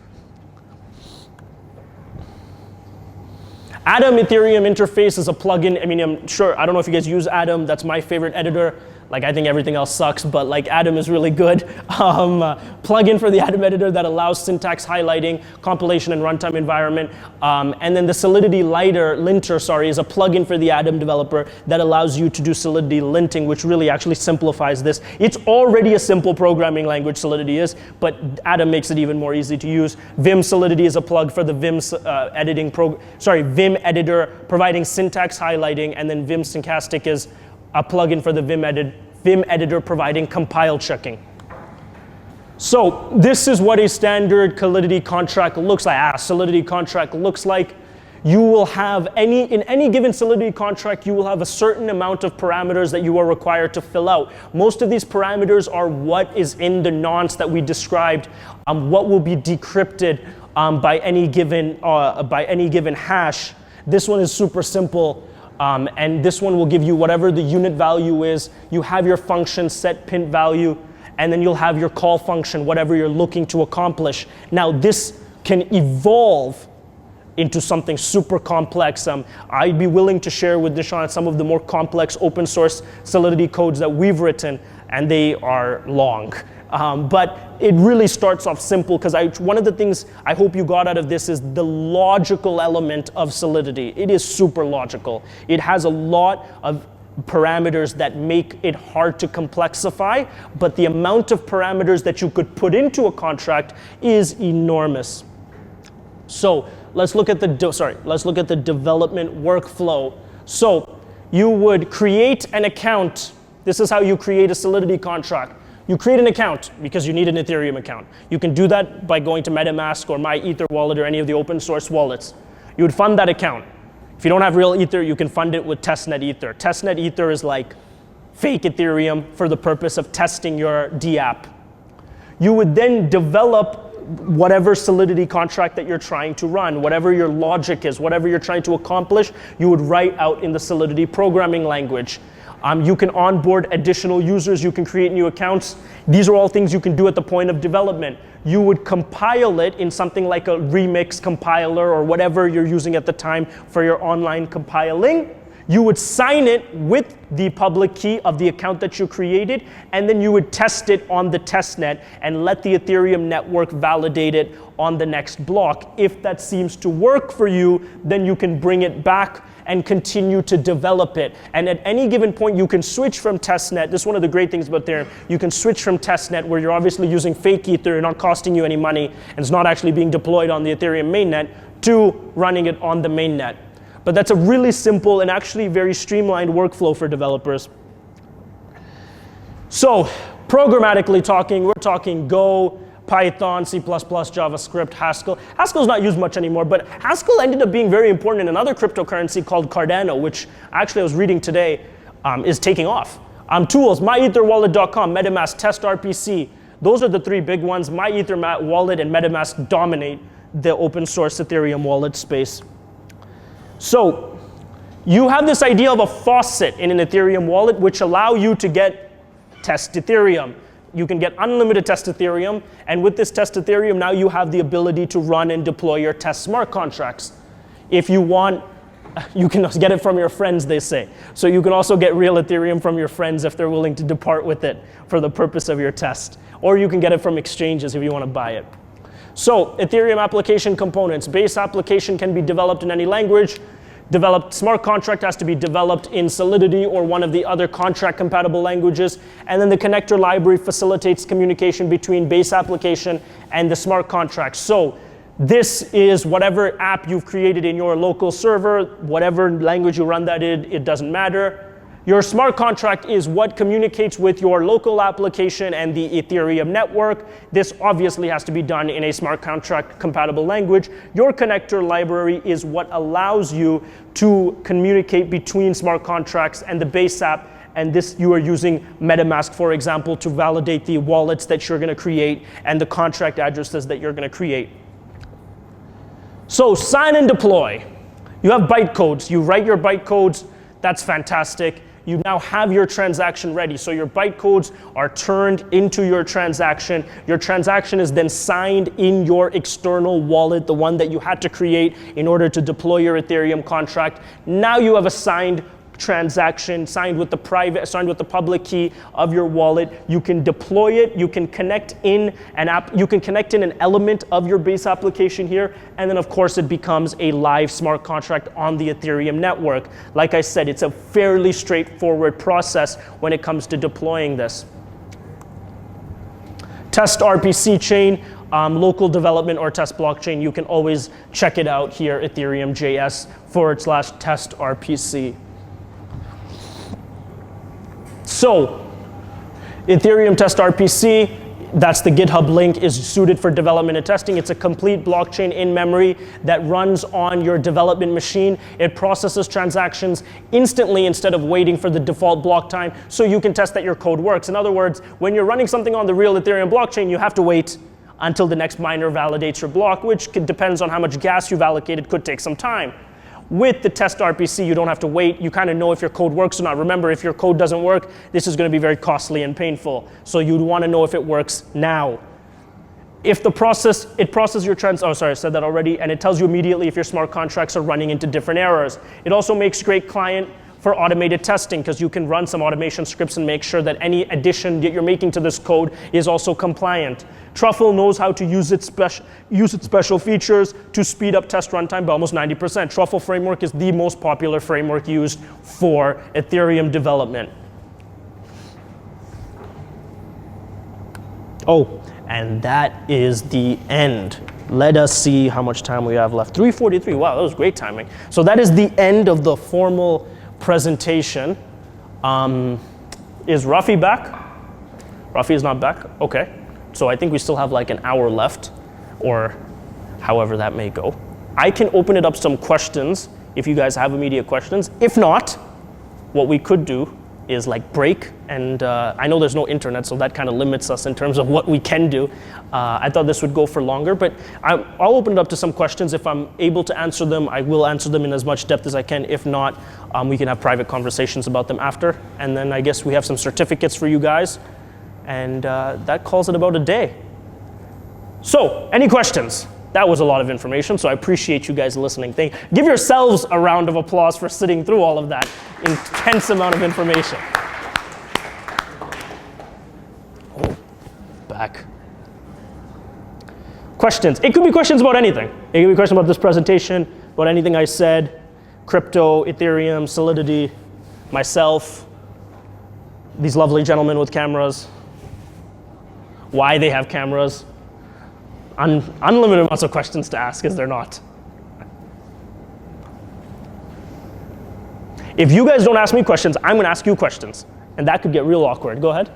Atom Ethereum interface is a plugin. I mean, I don't know if you guys use Atom. That's my favorite editor. Like, I think everything else sucks, but like Atom is really good. Plugin for the Atom editor that allows syntax highlighting, compilation and runtime environment. And then the Solidity linter, is a plugin for the Atom developer that allows you to do Solidity linting, which really actually simplifies this. It's already a simple programming language, Solidity is, but Atom makes it even more easy to use. Vim Solidity is a plug for the Vim Vim editor, providing syntax highlighting, and then Vim Syncastic is a plugin for the Vim editor providing compile checking. So this is what a standard Solidity contract looks like. Solidity contract looks like. You will have in any given Solidity contract, you will have a certain amount of parameters that you are required to fill out. Most of these parameters are what is in the nonce that we described, what will be decrypted by any given hash. This one is super simple. And this one will give you whatever the unit value is. You have your function set pint value, and then you'll have your call function, whatever you're looking to accomplish. Now this can evolve into something super complex. I'd be willing to share with Nishan some of the more complex open source Solidity codes that we've written, and they are long. But it really starts off simple, because one of the things I hope you got out of this is the logical element of Solidity. It is super logical. It has a lot of parameters that make it hard to complexify, but the amount of parameters that you could put into a contract is enormous. So let's look at the development workflow. So you would create an account. This is how you create a Solidity contract. You create an account because you need an Ethereum account. You can do that by going to MetaMask or My Ether wallet or any of the open source wallets. You would fund that account. If you don't have real Ether, you can fund it with testnet Ether. Testnet Ether is like fake Ethereum for the purpose of testing your DApp. You would then develop whatever Solidity contract that you're trying to run, whatever your logic is, whatever you're trying to accomplish, you would write out in the Solidity programming language. You can onboard additional users, you can create new accounts. These are all things you can do at the point of development. You would compile it in something like a remix compiler or whatever you're using at the time for your online compiling. You would sign it with the public key of the account that you created, and then you would test it on the testnet and let the Ethereum network validate it on the next block. If that seems to work for you, then you can bring it back and continue to develop it. And at any given point, you can switch from testnet. This is one of the great things about Ethereum. You can switch from testnet, where you're obviously using fake Ether, not costing you any money, and it's not actually being deployed on the Ethereum mainnet, to running it on the mainnet. But that's a really simple and actually very streamlined workflow for developers. So, programmatically talking, we're talking Go, Python, C++, JavaScript, Haskell. Haskell's not used much anymore, but Haskell ended up being very important in another cryptocurrency called Cardano, which actually I was reading today is taking off. Tools, myetherwallet.com, MetaMask, Test RPC. Those are the three big ones. MyEther wallet and MetaMask dominate the open source Ethereum wallet space. So you have this idea of a faucet in an Ethereum wallet which allow you to get test Ethereum. You can get unlimited test Ethereum, and with this test Ethereum, now you have the ability to run and deploy your test smart contracts. If you want, you can get it from your friends, they say. So you can also get real Ethereum from your friends if they're willing to depart with it for the purpose of your test. Or you can get it from exchanges if you want to buy it. So Ethereum application components. Base application can be developed in any language. Developed smart contract has to be developed in Solidity or one of the other contract compatible languages. And then the connector library facilitates communication between base application and the smart contract. So this is whatever app you've created in your local server, whatever language you run that in, it doesn't matter. Your smart contract is what communicates with your local application and the Ethereum network. This obviously has to be done in a smart contract compatible language. Your connector library is what allows you to communicate between smart contracts and the base app. And this, you are using MetaMask, for example, to validate the wallets that you're going to create and the contract addresses that you're going to create. So sign and deploy. You have bytecodes. You write your bytecodes. That's fantastic. You now have your transaction ready. So your bytecodes are turned into your transaction. Your transaction is then signed in your external wallet, the one that you had to create in order to deploy your Ethereum contract. Now you have a signed transaction, signed with the public key of your wallet. You can deploy it. You can connect in an element of your base application here, and then of course it becomes a live smart contract on the Ethereum network. Like I said, it's a fairly straightforward process when it comes to deploying this. Test RPC chain, local development or test blockchain. You can always check it out here, Ethereum.js/test RPC. So, Ethereum Test RPC, that's the GitHub link, is suited for development and testing. It's a complete blockchain in memory that runs on your development machine. It processes transactions instantly instead of waiting for the default block time, so you can test that your code works. In other words, when you're running something on the real Ethereum blockchain, you have to wait until the next miner validates your block, which depends on how much gas you've allocated, could take some time. With the test RPC, you don't have to wait. You kind of know if your code works or not. Remember, if your code doesn't work, this is going to be very costly and painful. So you'd want to know if it works now. If it processes your I said that already, and it tells you immediately if your smart contracts are running into different errors. It also makes great client for automated testing, because you can run some automation scripts and make sure that any addition that you're making to this code is also compliant. Truffle knows how to use its special features to speed up test runtime by almost 90%. Truffle framework is the most popular framework used for Ethereum development. Oh, and that is the end. Let us see how much time we have left. 3:43, wow, that was great timing. So that is the end of the formal presentation. Is Rafi back? Rafi is not back? Okay. So I think we still have like an hour left, or however that may go. I can open it up some questions if you guys have immediate questions. If not, what we could do is like break, and I know there's no internet, so that kind of limits us in terms of what we can do. I thought this would go for longer, but I'll open it up to some questions. If I'm able to answer them, I will answer them in as much depth as I can. If not, we can have private conversations about them after. And then I guess we have some certificates for you guys, and that calls it about a day. So, any questions? That was a lot of information, so I appreciate you guys listening. Give yourselves a round of applause for sitting through all of that intense amount of information. Oh, back. Questions. It could be questions about anything. It could be questions about this presentation, about anything I said, crypto, Ethereum, Solidity, myself, these lovely gentlemen with cameras, why they have cameras. Unlimited amounts of questions to ask, is there not? If you guys don't ask me questions, I'm going to ask you questions, and that could get real awkward. Go ahead.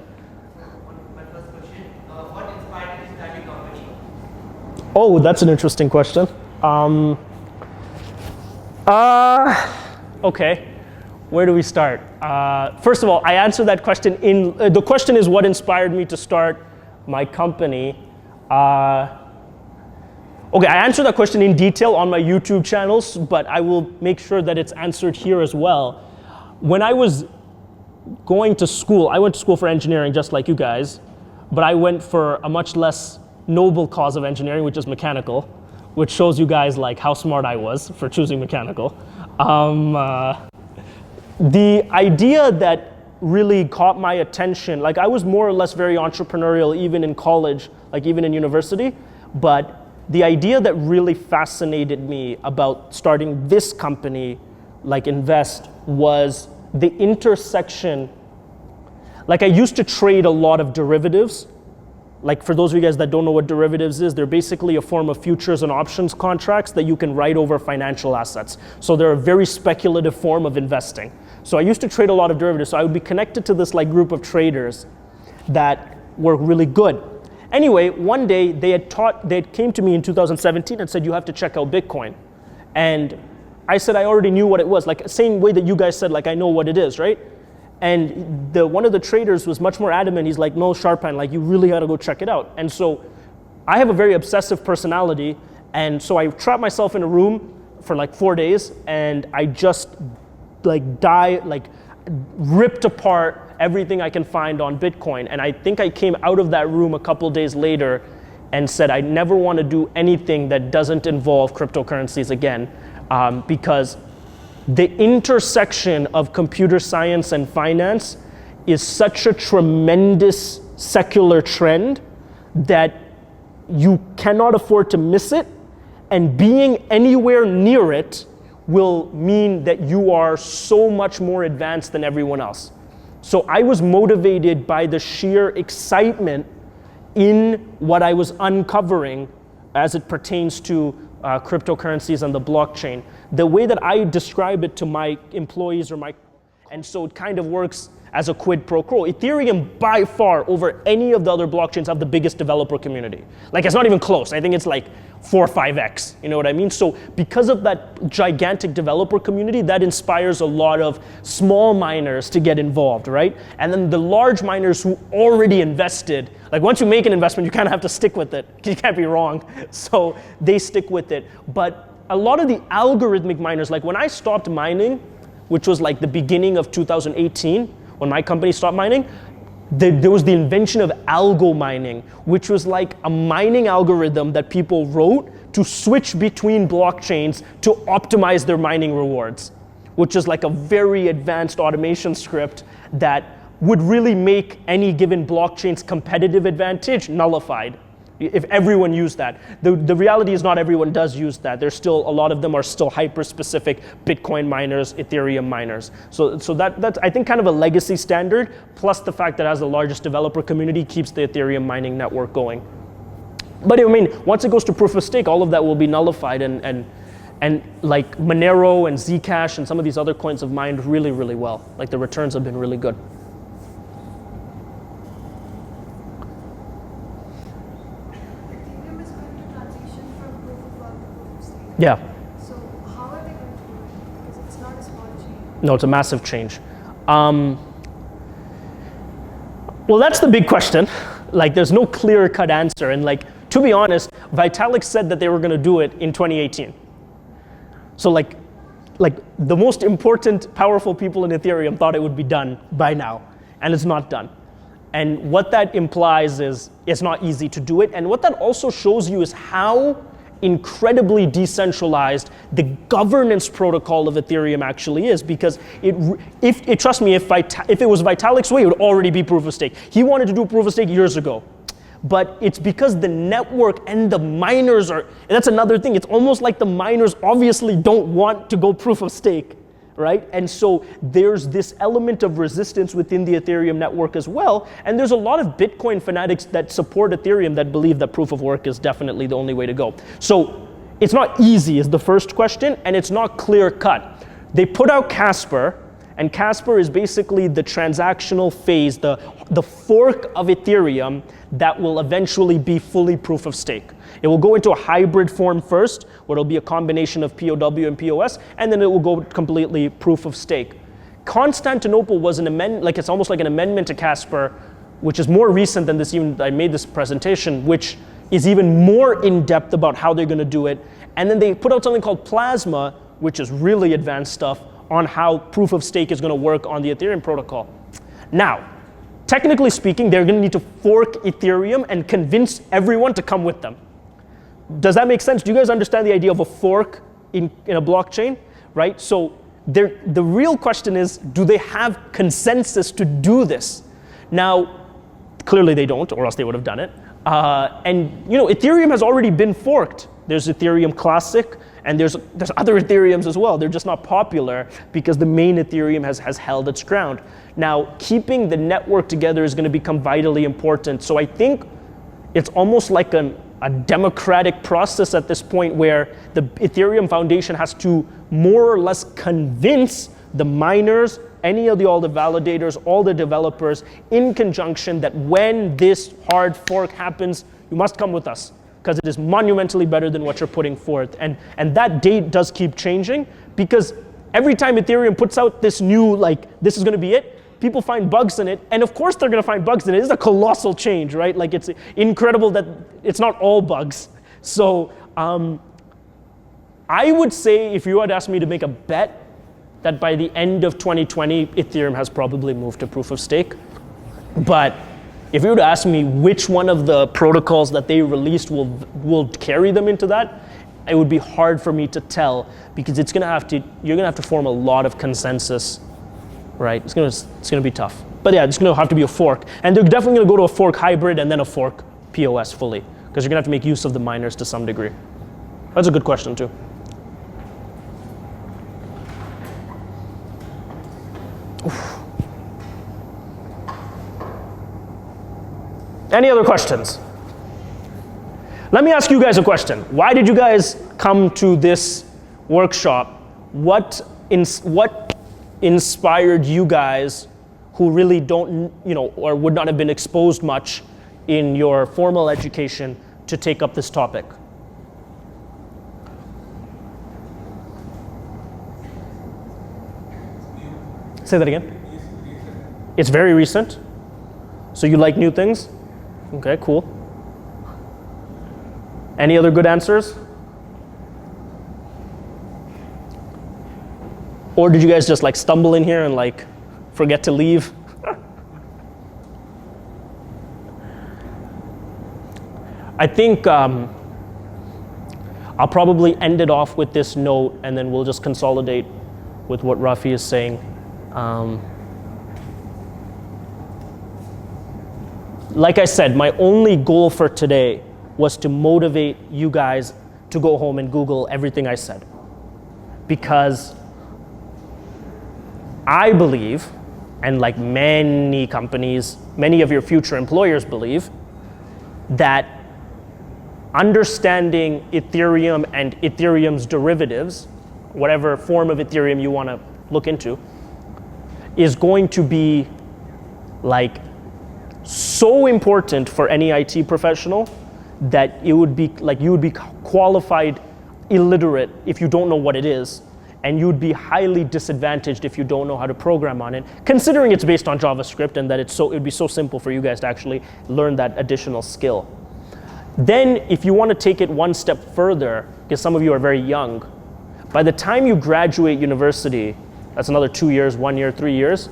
My first question, what inspired you to start your company?
Oh, that's an interesting question. Okay, where do we start? First of all, I answered that question the question is what inspired me to start my company. Okay, I answered that question in detail on my YouTube channels, but I will make sure that it's answered here as well. When I was going to school, I went to school for engineering just like you guys, but I went for a much less noble cause of engineering, which is mechanical, which shows you guys like how smart I was for choosing mechanical. The idea that really caught my attention, like I was more or less very entrepreneurial even in college, like even in university, but the idea that really fascinated me about starting this company, like Invest, was the intersection. Like I used to trade a lot of derivatives. Like for those of you guys that don't know what derivatives is, they're basically a form of futures and options contracts that you can write over financial assets. So they're a very speculative form of investing. So I used to trade a lot of derivatives. So I would be connected to this like group of traders that were really good. Anyway, one day they came to me in 2017 and said, you have to check out Bitcoin. And I said, I already knew what it was. Like same way that you guys said, like I know what it is, right? And one of the traders was much more adamant. He's like, no, Shorupan, like you really gotta go check it out. And so I have a very obsessive personality. And so I trapped myself in a room for like 4 days and I just ripped apart everything I can find on Bitcoin. And I think I came out of that room a couple days later and said, I never want to do anything that doesn't involve cryptocurrencies again, because the intersection of computer science and finance is such a tremendous secular trend that you cannot afford to miss it, and being anywhere near it will mean that you are so much more advanced than everyone else. So I was motivated by the sheer excitement in what I was uncovering as it pertains to cryptocurrencies and the blockchain. The way that I describe it to my employees and so it kind of works as a quid pro quo. Ethereum by far over any of the other blockchains have the biggest developer community. Like it's not even close. I think it's like 4 or 5x, you know what I mean? So because of that gigantic developer community, that inspires a lot of small miners to get involved, right? And then the large miners who already invested, like once you make an investment, you kind of have to stick with it. You can't be wrong. So they stick with it. But a lot of the algorithmic miners, like when I stopped mining, which was like the beginning of 2018, when my company stopped mining, there was the invention of algo mining, which was like a mining algorithm that people wrote to switch between blockchains to optimize their mining rewards, which is like a very advanced automation script that would really make any given blockchain's competitive advantage nullified if everyone used that. The reality is not everyone does use that. There's still, a lot of them are still hyper-specific Bitcoin miners, Ethereum miners. So that's, I think, kind of a legacy standard, plus the fact that it has the largest developer community keeps the Ethereum mining network going. But I mean, once it goes to proof of stake, all of that will be nullified, and like Monero and Zcash and some of these other coins have mined really, really well. Like the returns have been really good. Yeah.
So how are they going to do it? Because it's not a small change.
No, it's a massive change. Well, that's the big question. Like, there's no clear-cut answer. And like, to be honest, Vitalik said that they were going to do it in 2018. So like the most important, powerful people in Ethereum thought it would be done by now, and it's not done. And what that implies is it's not easy to do it. And what that also shows you is how incredibly decentralized the governance protocol of Ethereum actually is, because trust me, if it was Vitalik's way, it would already be proof of stake. He wanted to do proof of stake years ago, but it's because the network and the miners that's another thing. It's almost like the miners obviously don't want to go proof of stake, right? And so there's this element of resistance within the Ethereum network as well. And there's a lot of Bitcoin fanatics that support Ethereum that believe that proof of work is definitely the only way to go. So it's not easy is the first question, and it's not clear cut. They put out Casper, and Casper is basically the transactional phase, the the fork of Ethereum that will eventually be fully proof of stake. It will go into a hybrid form first, where it'll be a combination of POW and POS, and then it will go completely proof of stake. Constantinople was an amendment, like it's almost like an amendment to Casper, which is more recent than this. Even I made this presentation, which is even more in depth about how they're going to do it. And then they put out something called Plasma, which is really advanced stuff on how proof of stake is going to work on the Ethereum protocol. Now, technically speaking, they're going to need to fork Ethereum and convince everyone to come with them. Does that make sense? Do you guys understand the idea of a fork in a blockchain, right? So the real question is, do they have consensus to do this? Now, clearly they don't, or else they would have done it. And Ethereum has already been forked. There's Ethereum Classic, and there's other Ethereums as well. They're just not popular because the main Ethereum has held its ground. Now, keeping the network together is going to become vitally important. So I think it's almost like a democratic process at this point, where the Ethereum Foundation has to more or less convince the miners, all the validators, all the developers, in conjunction, that when this hard fork happens, you must come with us, because it is monumentally better than what you're putting forth. And that date does keep changing, because every time Ethereum puts out this new, this is going to be it, people find bugs in it, and of course they're going to find bugs in it. It's a colossal change, right? Like, it's incredible that it's not all bugs. So I would say, if you had asked me to make a bet, that by the end of 2020, Ethereum has probably moved to proof of stake. But if you were to ask me which one of the protocols that they released will carry them into that, it would be hard for me to tell, because you're gonna have to form a lot of consensus, right? It's gonna be tough. But yeah, it's gonna have to be a fork. And they're definitely gonna go to a fork hybrid and then a fork POS fully, because you're gonna have to make use of the miners to some degree. That's a good question too. Oof. Any other questions? Let me ask you guys a question. Why did you guys come to this workshop? What inspired you guys, who really don't, or would not have been exposed much in your formal education, to take up this topic? Say that again. It's very recent. So you like new things? Okay, cool. Any other good answers? Or did you guys just stumble in here and forget to leave? I think I'll probably end it off with this note, and then we'll just consolidate with what Rafi is saying. Like I said, my only goal for today was to motivate you guys to go home and Google everything I said. Because I believe, and many companies, many of your future employers believe, that understanding Ethereum and Ethereum's derivatives, whatever form of Ethereum you want to look into, is going to be so important for any IT professional that it would be you would be qualified illiterate if you don't know what it is, and you would be highly disadvantaged if you don't know how to program on it, considering it's based on JavaScript, and that it would be so simple for you guys to actually learn that additional skill. Then if you want to take it one step further, because some of you are very young, by the time you graduate university, that's another 2 years, 1 year, 3 years,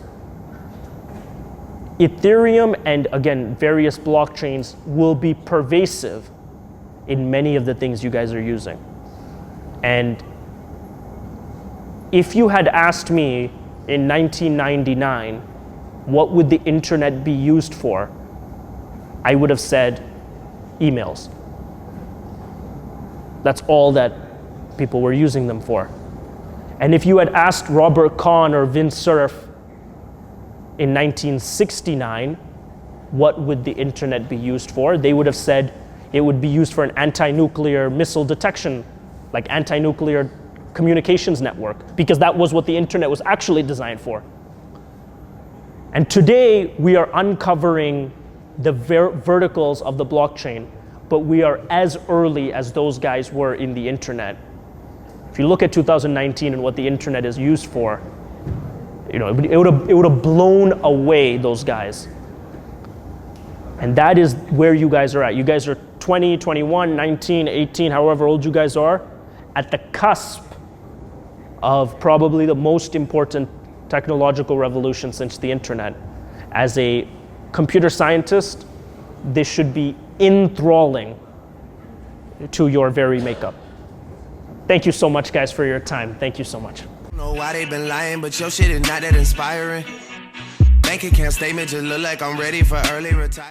Ethereum and, again, various blockchains will be pervasive in many of the things you guys are using. And if you had asked me in 1999, what would the internet be used for? I would have said emails. That's all that people were using them for. And if you had asked Robert Kahn or Vint Cerf in 1969, what would the internet be used for? They would have said it would be used for an anti-nuclear missile detection, anti-nuclear communications network, because that was what the internet was actually designed for. And today we are uncovering the verticals of the blockchain, but we are as early as those guys were in the internet. If you look at 2019 and what the internet is used for, it would have blown away those guys. And that is where you guys are at. You guys are 20, 21, 19, 18, however old you guys are, at the cusp of probably the most important technological revolution since the internet. As a computer scientist, this should be enthralling to your very makeup. Thank you so much, guys, for your time. Thank you so much.
I don't know why they been lying, but your shit is not that inspiring. Bank account statement just look like I'm ready for early retirement.